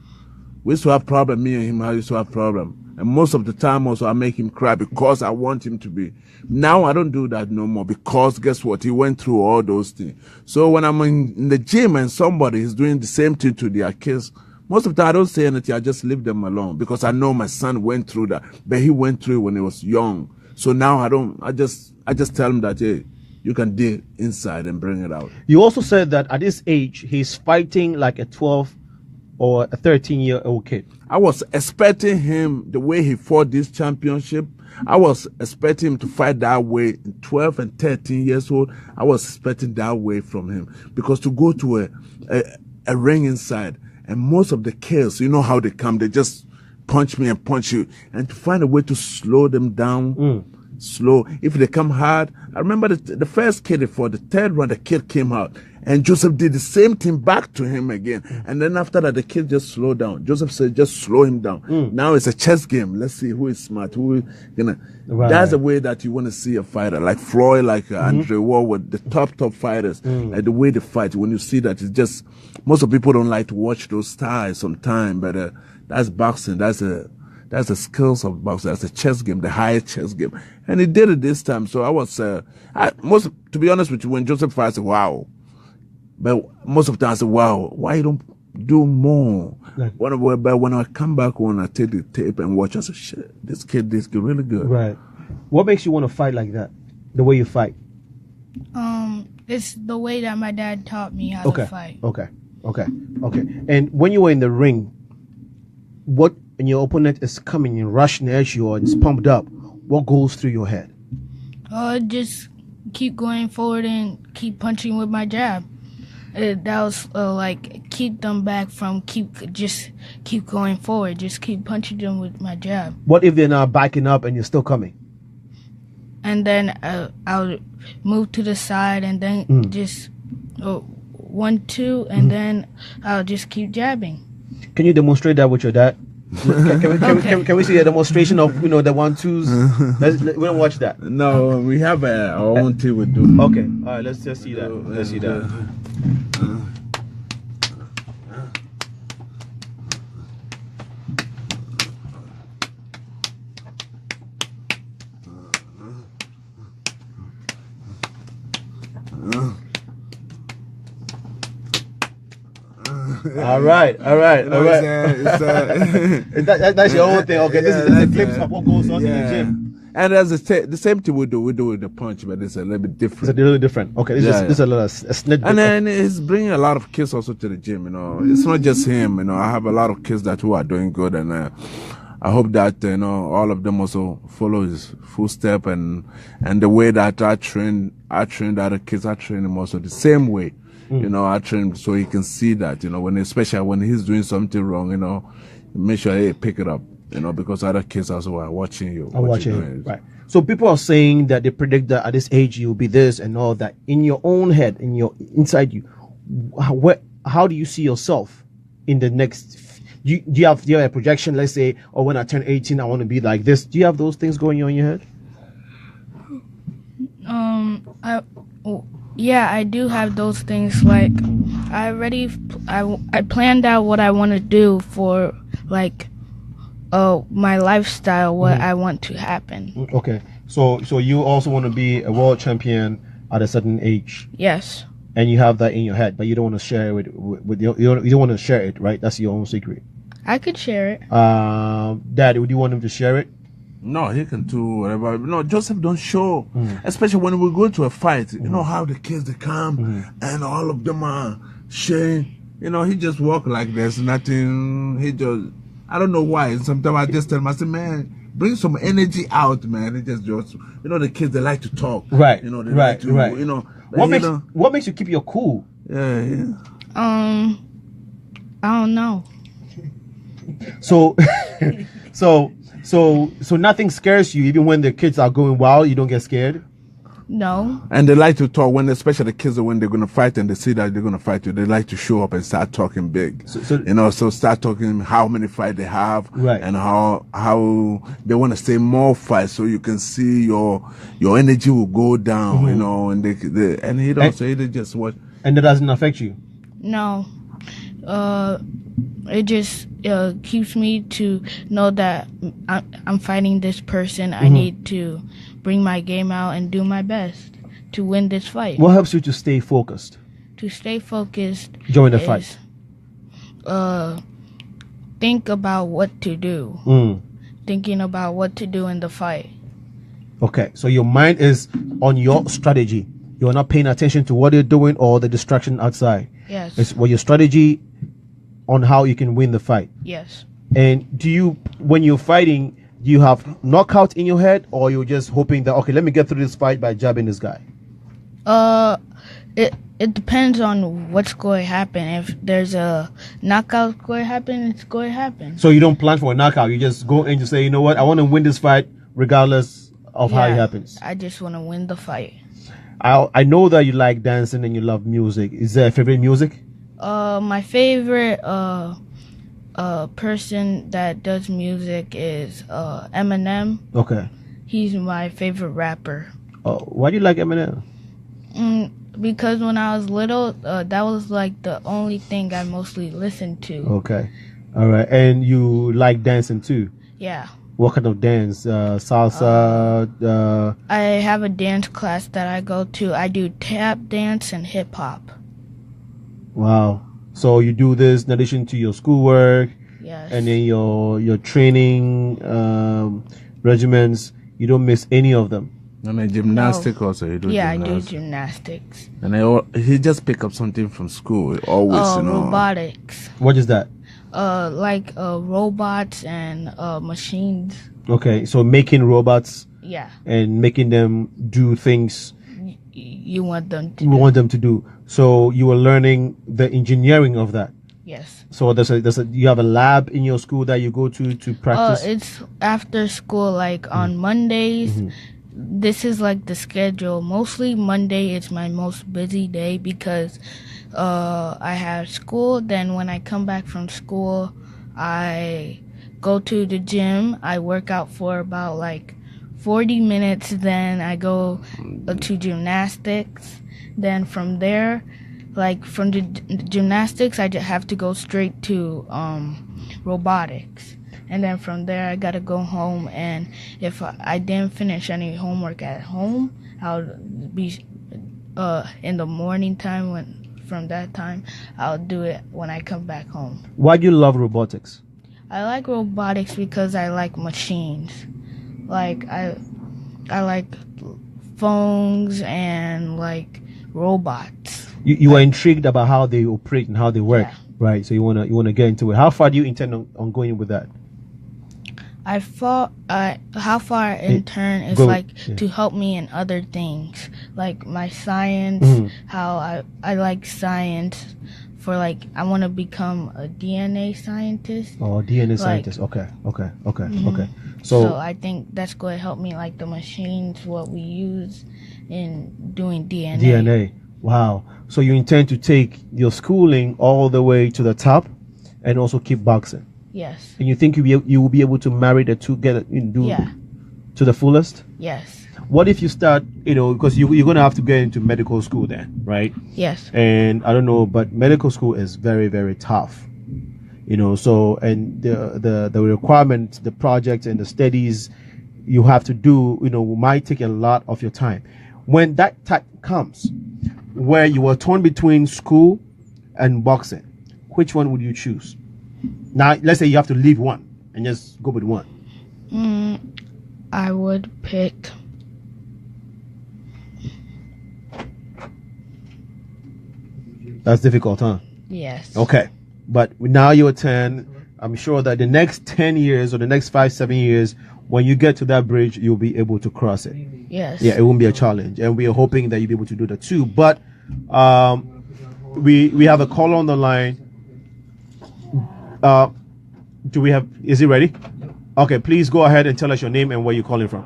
We used to have problem. Me and him, I used to have problem. And most of the time also I make him cry because I want him to be. Now I don't do that no more because guess what? He went through all those things. So when I'm in the gym and somebody is doing the same thing to their kids, most of the time I don't say anything. I just leave them alone because I know my son went through that. But he went through it when he was young. So now I just tell him that, hey, you can dig inside and bring it out. You also said that at this age, he's fighting like a 12 or a 13-year-old kid. I was expecting him, the way he fought this championship, I was expecting him to fight that way in 12 and 13 years old. I was expecting that way from him. Because to go to a ring inside, and most of the kids, you know how they come, they just punch me and punch you. And to find a way to slow them down, slow. If they come hard, I remember the first kid for the third round, the kid came out and Joseph did the same thing back to him again. And then after that, the kid just slowed down. Joseph said, just slow him down. Now it's a chess game. Let's see who is smart, who is gonna. Right. That's the way that you want to see a fighter, like Floyd, like Andre Ward, the top fighters, like the way they fight. When you see that, it's just, most of people don't like to watch those styles sometimes, but that's boxing. That's the skills of boxing. That's a chess game, the highest chess game. And he did it this time. So I was, to be honest with you, when Joseph fights, I said, wow. But most of the time I said, wow, why you don't do more? Right. But when I come back, when I take the tape and watch, I said, shit, this kid really good. Right. What makes you want to fight like that? The way you fight? It's the way that my dad taught me how to fight. Okay. And when you were in the ring, and your opponent is coming and rushing at you or it's pumped up, what goes through your head? Just keep going forward and keep punching with my jab. that was like keep them back from keep going forward. Just keep punching them with my jab. What if they're not backing up and you're still coming? And then I'll move to the side and then just 1, 2, and then I'll just keep jabbing. Can you demonstrate that with your dad? Can we see a demonstration of the 1-2s? We don't watch that. No, we have our own team we do. Okay, all right. Let's just see that. Let's see that. All right. That's your own thing. Okay, this is the clips of what goes on in the gym. And that's the same thing we do with the punch, but it's a little bit different. It's a little different. Okay, this is a little a snip. And then it's bringing a lot of kids also to the gym. It's not just him. I have a lot of kids who are doing good, and I hope that all of them also follow his footstep and the way that I train the other kids. I train them also the same way. I train so he can see that, especially when he's doing something wrong, make sure he pick it up, because other kids also are watching you. Right. So people are saying that they predict that at this age you'll be this and all that. In your own head, inside you, how do you see yourself in the next? Do you have a projection? Let's say, when I turn 18, I want to be like this. Do you have those things going on in your head? Yeah, I do have those things. Like, I planned out what I want to do for my lifestyle, what I want to happen. Okay, so you also want to be a world champion at a certain age? Yes. And you have that in your head, but you don't want to share it with you don't want to share it, right? That's your own secret. I could share it. Daddy, would you want him to share it? No, he can do whatever. No, Joseph don't show. Especially when we go to a fight. You know how the kids they come and all of them are sharing. He just walk like there's nothing. He just, I don't know why. Sometimes I just tell him, I say, man, bring some energy out, man. He just the kids they like to talk. Right. They like to, What makes you keep your cool? Yeah. I don't know. So nothing scares you, even when the kids are going wild. You don't get scared. No. And they like to talk especially the kids, when they're gonna fight and they see that they're gonna fight you. They like to show up and start talking big. So start talking how many fights they have, right? And how they want to say more fights, so you can see your energy will go down. And and he don't say they just watch. And that doesn't affect you. No. It just keeps me to know that I'm fighting this person. I need to bring my game out and do my best to win this fight. What helps you to stay focused? To stay focused during the fight? Think about what to do. Thinking about what to do in the fight. Okay, so your mind is on your strategy. You're not paying attention to what you're doing or the distraction outside. Yes. It's your strategy on how you can win the fight. Yes. And when you're fighting, do you have knockout in your head, or you're just hoping that, okay, let me get through this fight by jabbing this guy? It depends on what's going to happen. If there's a knockout going to happen, it's going to happen. So you don't plan for a knockout. You just go and you say, you know what, I want to win this fight regardless of how it happens. I just want to win the fight. I know that you like dancing and you love music. Is there a favorite music? My favorite person that does music is Eminem. Okay. He's my favorite rapper. Why do you like Eminem? Because when I was little, that was like the only thing I mostly listened to. Okay. All right. And you like dancing too? Yeah. What kind of dance? Salsa? I have a dance class that I go to. I do tap dance and hip hop. Wow. So you do this in addition to your schoolwork? Yes. And then your training regimens, you don't miss any of them? And then gymnastics also. You do I do gymnastics. And he just pick up something from school. Always, robotics. What is that? Like robots and machines. Okay, so making robots. Yeah. And making them do things you want them to do. So you were learning the engineering of that. Yes. So you have a lab in your school that you go to practice? It's after school, like on Mondays. This is like the schedule. Mostly Monday is my most busy day because I have school. Then when I come back from school, I go to the gym. I work out for about like 40 minutes. Then I go to gymnastics. Then from there, like from the gymnastics, I just have to go straight to robotics. And then from there, I gotta go home. And if I didn't finish any homework at home, I'll be in the morning time. From that time, I'll do it when I come back home. Why do you love robotics? I like robotics because I like machines. Like I like phones and like robots. You are intrigued about how they operate and how they work, right? So you wanna get into it. How far do you intend on going with that? How far I intern is to help me in other things, like my science. How I like science. For like, I want to become a DNA scientist. Oh, DNA scientist. Okay. So I think that's going to help me, like the machines, what we use in doing DNA. DNA. Wow. So you intend to take your schooling all the way to the top, and also keep boxing. Yes. And you think you will be able to marry the two, to the fullest? Yes. What if you start, because you're going to have to get into medical school then, right? Yes. And I don't know, but medical school is very, very tough. So, and the requirements, the projects and the studies you have to do, might take a lot of your time. When that time comes, where you are torn between school and boxing, which one would you choose? Now, let's say you have to leave one and just go with one. I would pick. That's difficult, huh? Yes. Okay. But now you're 10. I'm sure that the next 10 years or the next 5-7 years, when you get to that bridge, you'll be able to cross it. Yes. Yeah, it won't be a challenge. And we are hoping that you'll be able to do that too. But we have a caller on the line. Is he ready? Okay, please go ahead and tell us your name and where you're calling from.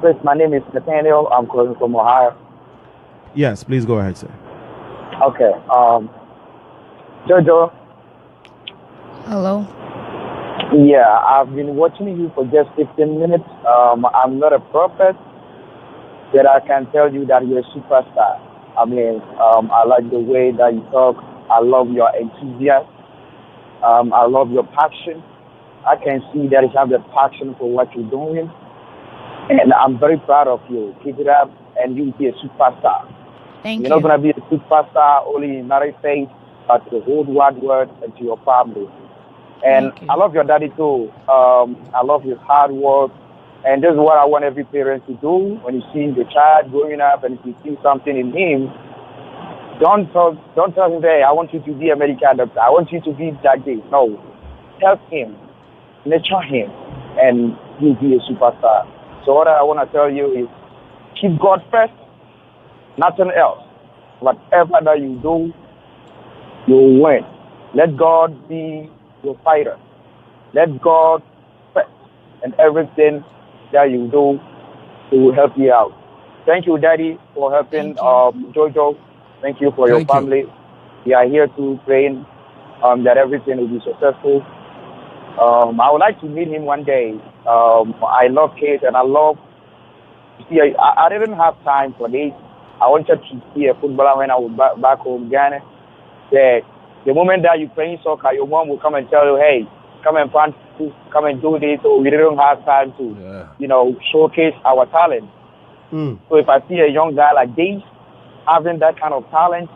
Chris, my name is Nathaniel. I'm calling from Ohio. Yes, please go ahead, sir. Okay. Jojo. Hello. Yeah, I've been watching you for just 15 minutes. I'm not a prophet, but I can tell you that you're a superstar. I mean, I like the way that you talk. I love your enthusiasm. I love your passion. I can see that you have the passion for what you're doing. And I'm very proud of you. Keep it up, and you'll be a superstar. Thank you. You're not going to be a superstar only in United States, but to the whole wide world and to your family. And I love your daddy too. I love his hard work. And this is what I want every parent to do. When you see the child growing up and if you see something in him, don't tell him, hey, I want you to be a medical doctor. I want you to be that day. No. Help him. Nurture him. And he'll be a superstar. So what I want to tell you is keep God first, nothing else. Whatever that you do, you'll win. Let God be your fighter. Let God first. And everything that you do, it will help you out. Thank you, Daddy, for helping Jojo. Thank you for your family. We are here to praying that everything will be successful. I would like to meet him one day. I love kids and I love. See, I didn't have time for this. I wanted to be a footballer when I was back home, Ghana. That the moment that you're playing soccer, your mom will come and tell you, hey, come and practice, come and do this. So we didn't have time to, showcase our talent. So if I see a young guy like this having that kind of talent,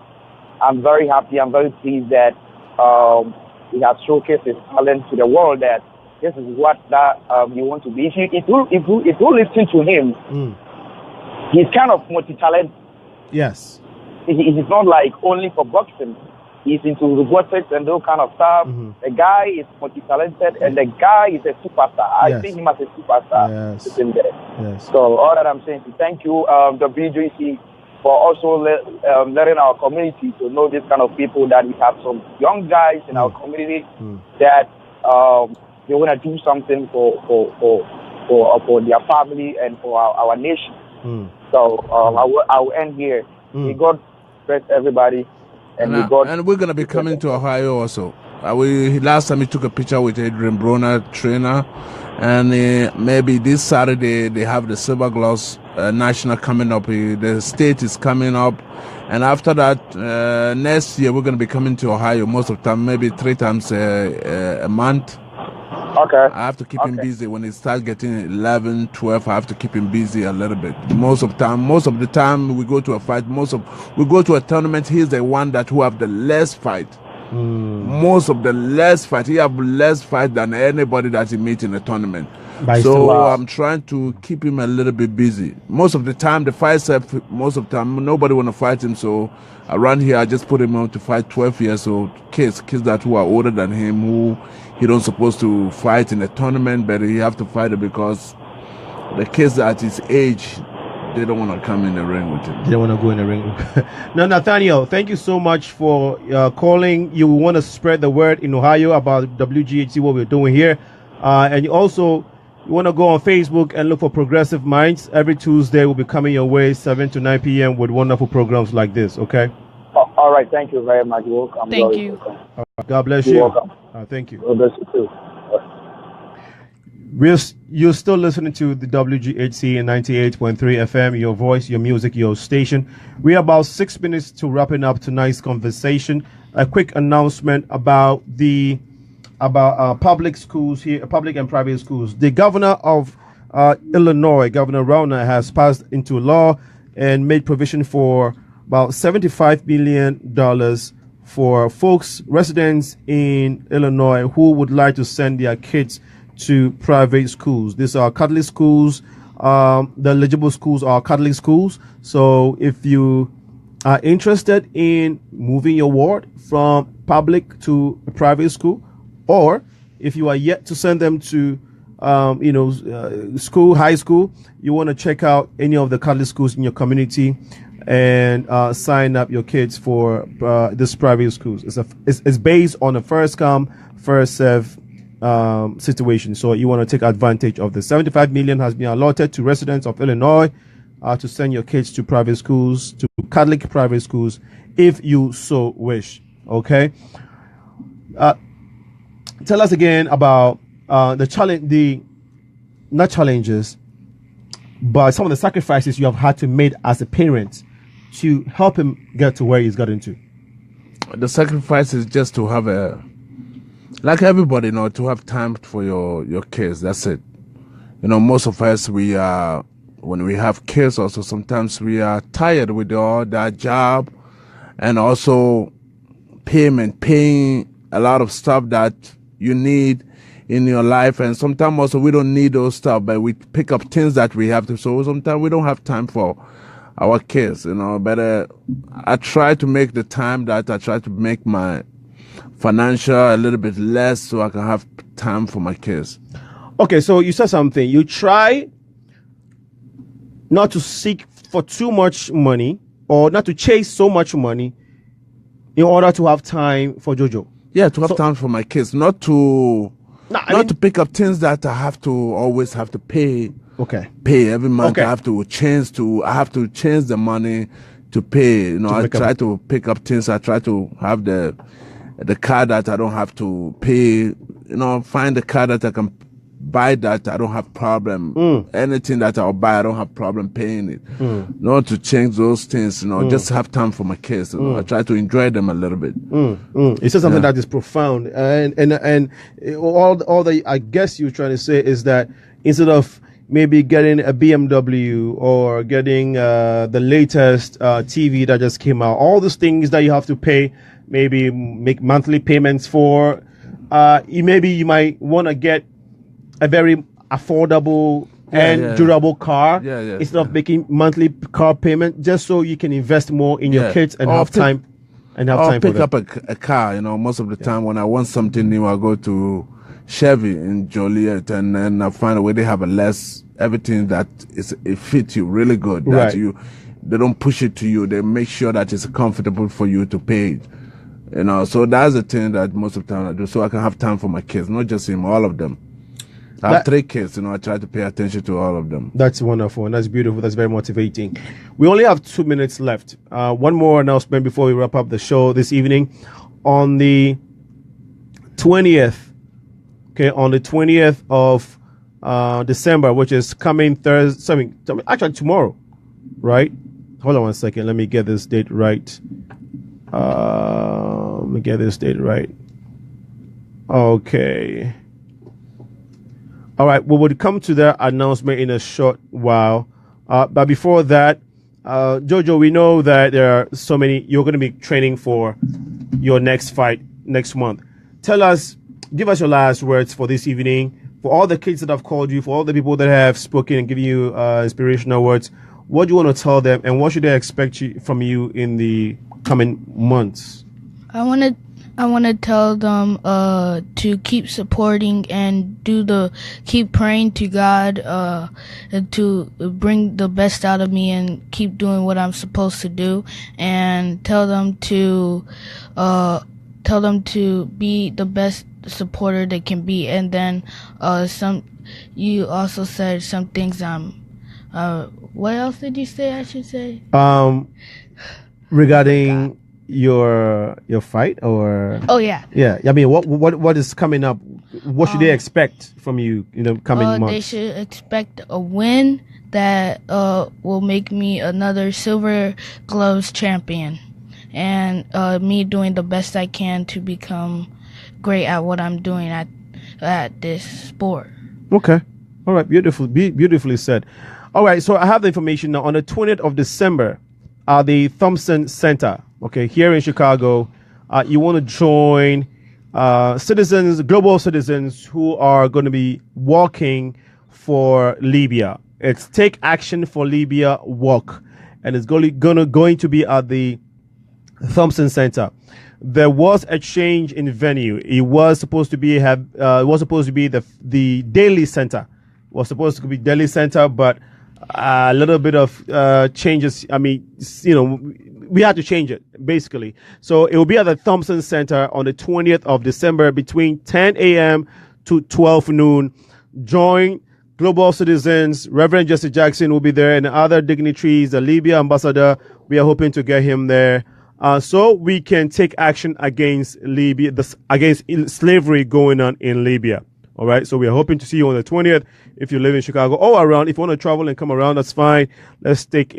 I'm very happy. I'm very pleased that he has showcased his talent to the world. That this is what that you want to be. If you listen to him, he's kind of multi-talented. Yes. He's not like only for boxing. He's into robotics and those kind of stuff. The guy is multi-talented and the guy is a superstar. I see him as a superstar sitting there. Yes. So all that I'm saying is thank you, the BJC. for also letting our community to know this kind of people, that we have some young guys in our community that they want to do something for their family and for our nation. So I will end here. May God bless everybody. And we're going to be coming to Ohio also. Last time we took a picture with Adrian Broner, trainer, and maybe this Saturday they have the Silver Gloves National coming up. The state is coming up, and after that, next year we're going to be coming to Ohio most of the time, maybe 3 times a month. Okay. I have to keep him busy. When it starts getting 11, 12, I have to keep him busy a little bit. Most of the time we go to a fight. We go to a tournament. He's the one who have the less fight. Most of the less fight. He have less fight than anybody that he meet in a tournament. I'm trying to keep him a little bit busy. Most of the time, the fights most of the time nobody want to fight him. So around here, I just put him on to fight 12 years old kids that who are older than him, who he don't supposed to fight in a tournament, but he have to fight it because the kids at his age, they don't want to come in the ring with him. They don't want to go in the ring. Now, Nathaniel, thank you so much for calling. You want to spread the word in Ohio about WGHC, what we're doing here. And you want to go on Facebook and look for Progressive Minds. Every Tuesday will be coming your way, 7 to 9 p.m. with wonderful programs like this, okay? All right. Thank you very much. You're welcome. Thank you. God bless You're you. welcome. Thank you. God bless you too. You're still listening to the WGHC 98.3 FM, your voice, your music, your station. We're about 6 minutes to wrapping up tonight's conversation. A quick announcement about public schools here, public and private schools. The governor of Illinois, Governor Rauner, has passed into law and made provision for about $75 million for residents in Illinois who would like to send their kids to private schools. These are Catholic schools. The eligible schools are Catholic schools. So if you are interested in moving your ward from public to a private school, or if you are yet to send them to school, high school, you want to check out any of the Catholic schools in your community and sign up your kids for this private schools. It's based on a first come, first serve situation. So you want to take advantage of the $75 million has been allotted to residents of Illinois to send your kids to private schools, to Catholic private schools, if you so wish. Okay. Tell us again about not challenges, but some of the sacrifices you have had to make as a parent to help him get to where he's gotten to. The sacrifice is just to have like everybody, to have time for your kids. That's it. Most of us, when we have kids also, sometimes we are tired with all that job and also paying a lot of stuff that you need in your life. And sometimes also we don't need those stuff, but we pick up things that we have to. So sometimes we don't have time for our kids, but I try to make the time that I try to make my financial a little bit less so I can have time for my kids. Okay, so you said something. You try not to seek for too much money or not to chase so much money in order to have time for Jojo. Yeah, to have time for my kids, not to pick up things that I always have to pay. Okay. Pay every month. Okay. I have to change the money to pay. I try to pick up things. I try to have the car that I don't have to pay. Find the car that I can buy that I don't have problem. Anything that I'll buy, I don't have problem paying it. Not to change those things. Just have time for my kids. I try to enjoy them a little bit. It's just something that is profound, and all the I guess you're trying to say is that instead of maybe getting a BMW or getting the latest TV that just came out, all those things that you have to pay, maybe make monthly payments for, maybe you might want to get a very affordable and durable car instead of making monthly car payment, just so you can invest more in your kids and have time for them. Pick up a car. Most of the time when I want something new, I go to Chevy in Joliet, and then I find a way they have everything that it fits you really good. That they don't push it to you. They make sure that it's comfortable for you to pay it. You know, so that's the thing that most of the time I do, so I can have time for my kids, not just him, all of them. I have 3 kids, you know, I try to pay attention to all of them. That's wonderful, and that's beautiful. That's very motivating. We only have 2 minutes left. One more announcement before we wrap up the show this evening. On the 20th, on the 20th of December, which is coming Thursday, actually tomorrow, right? Hold on one second. Let me get this date right. Okay. All right. We would come to that announcement in a short while. But before that, Jojo, we know that there are so many. You're going to be training for your next fight next month. Give us your last words for this evening. For all the kids that have called you, for all the people that have spoken and given you inspirational words, what do you want to tell them, and what should they expect from you in the coming months? I want to tell them to keep supporting and keep praying to God to bring the best out of me and keep doing what I'm supposed to do, and tell them to be the best supporter they can be. And then you also said some things what else did you say I should say? Regarding your fight, or I mean, what is coming up? What should they expect from you in the coming months? They should expect a win that will make me another Silver Gloves champion, and me doing the best I can to become great at what I'm doing at this sport. Okay. All right. Beautifully said. All right. So I have the information now. On the 20th of December, at the Thompson Center, here in Chicago, you want to join global citizens who are going to be walking for Libya. It's Take Action for Libya Walk, and it's going to be at the Thompson Center. There was a change in venue. It was supposed to be the Daily Center. It was supposed to be Daily Center, but a little bit of changes. I mean, we had to change it basically. So it will be at the Thompson Center on the 20th of December between 10 a.m. to 12 noon. Join global citizens. Reverend Jesse Jackson will be there, and other dignitaries. The Libya ambassador, we are hoping to get him there. So we can take action against Libya, against slavery going on in Libya. All right. So we are hoping to see you on the 20th. If you live in Chicago or around, if you want to travel and come around, that's fine. Let's take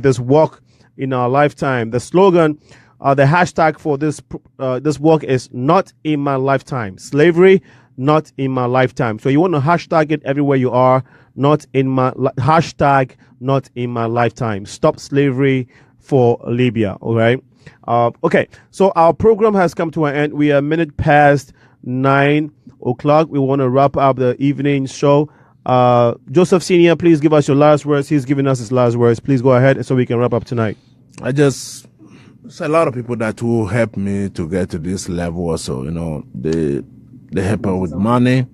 this walk in our lifetime. The slogan, the hashtag for this walk is "Not in my lifetime." Slavery, not in my lifetime. So you want to hashtag it everywhere you are. Not in my lifetime. Stop slavery for Libya. All right. Okay, so our program has come to an end. We are a minute past 9 o'clock. We want to wrap up the evening show. Joseph Senior, please give us your last words. He's giving us his last words. Please go ahead so we can wrap up tonight. It's a lot of people that will help me to get to this level also. They help me with money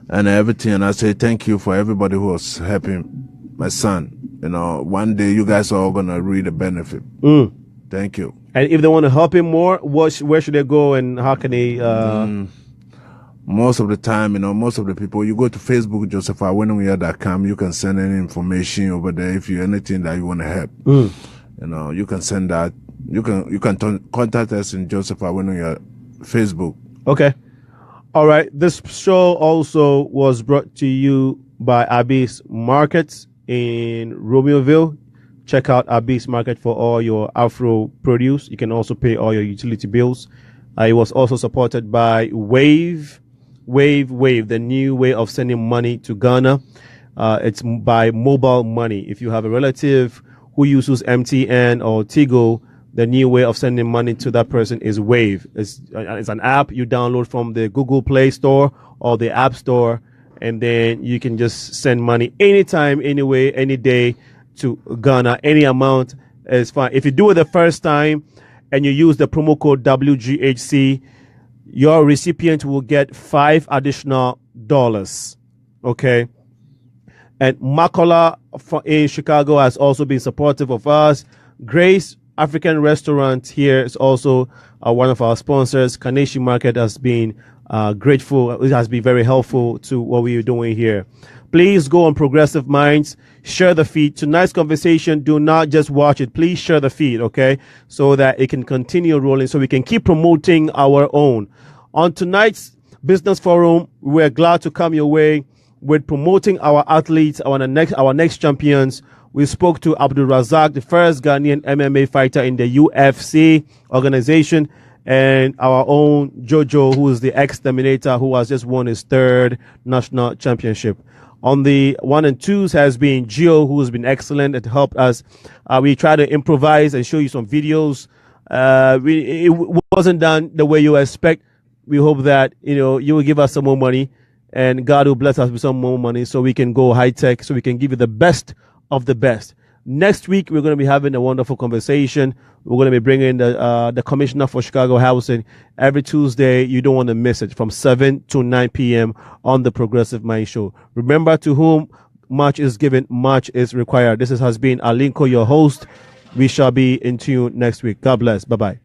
and everything. And I say thank you for everybody who was helping my son. One day you guys are all going to reap the benefit. Thank you. And if they want to help him more, where should they go and how can they? Most of the time, most of the people, you go to Facebook, josephawinonyga.com, you can send any information over there if you anything that you want to help. You can send that. You can contact us in Joseph Awinonyga Facebook. Okay. All right. This show also was brought to you by Abyss Markets in Romeoville. Check out Abyss Market for all your Afro produce. You can also pay all your utility bills. It was also supported by Wave, the new way of sending money to Ghana. It's by mobile money. If you have a relative who uses MTN or Tigo, the new way of sending money to that person is Wave. It's an app you download from the Google Play Store or the App Store, and then you can just send money anytime, anyway, any day to Ghana. Any amount is fine. If you do it the first time and you use the promo code WGHC, your recipient will get $5 additional. Okay. And Makola in Chicago has also been supportive of us. Grace African Restaurant here is also one of our sponsors. Kaneshi Market has been grateful. It has been very helpful to what we are doing here. Please go on Progressive Minds, share the feed. Tonight's conversation, do not just watch it. Please share the feed, okay? So that it can continue rolling, so we can keep promoting our own. On tonight's Business Forum, we're glad to come your way with promoting our athletes, our next champions. We spoke to Abdul Razak, the first Ghanaian MMA fighter in the UFC organization, and our own Jojo, who is the Exterminator, who has just won his 3rd national championship. On the 1 and 2s has been Gio, who has been excellent and helped us. We try to improvise and show you some videos. It wasn't done the way you expect. We hope that, you will give us some more money, and God will bless us with some more money so we can go high tech, so we can give you the best of the best. Next week, we're going to be having a wonderful conversation. We're going to be bringing the commissioner for Chicago Housing every Tuesday. You don't want to miss it, from 7 to 9 p.m. on the Progressive Mind Show. Remember, to whom much is given, much is required. This has been Alinko, your host. We shall be in tune next week. God bless. Bye-bye.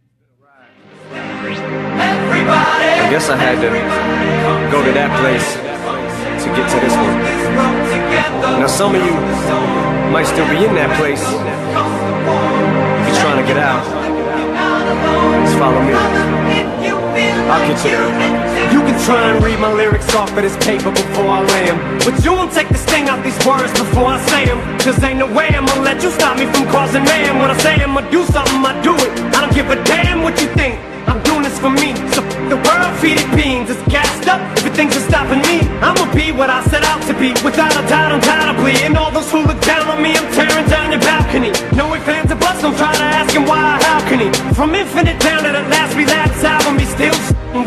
I guess I had to go to that place to get to this one. Now some of you might still be in that place. If you're trying to get out, just follow me. I'll get you there. You can try and read my lyrics off of this paper before I lay 'em, but you won't take the sting out these words before I say 'em. Cause ain't no way I'm gonna let you stop me from causing mayhem. When I say I'm gonna do something, I do it. I don't give a damn what you think. I'm doing this for me. So the world feeding beans is gassed up. Everything's just stopping me. I'ma be what I set out to be, without a doubt, undoubtedly. And all those who look down on me, I'm tearing down your balcony. No ifs, ands, or buts, don't try to ask him why or how can he. From Infinite down to the last relapse album, he's still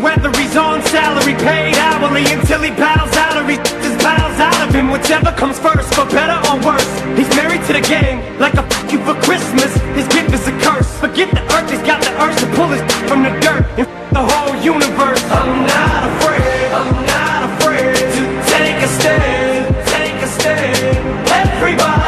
whether he's on salary, paid hourly, until he bows out or he just bows out of him. Whichever comes first, for better or worse. He's married to the game, like a f*** you for Christmas. His gift is a curse. Forget the earth, he's got the urge to pull his from the dirt and the whole universe. I'm not afraid to take a stand, Everybody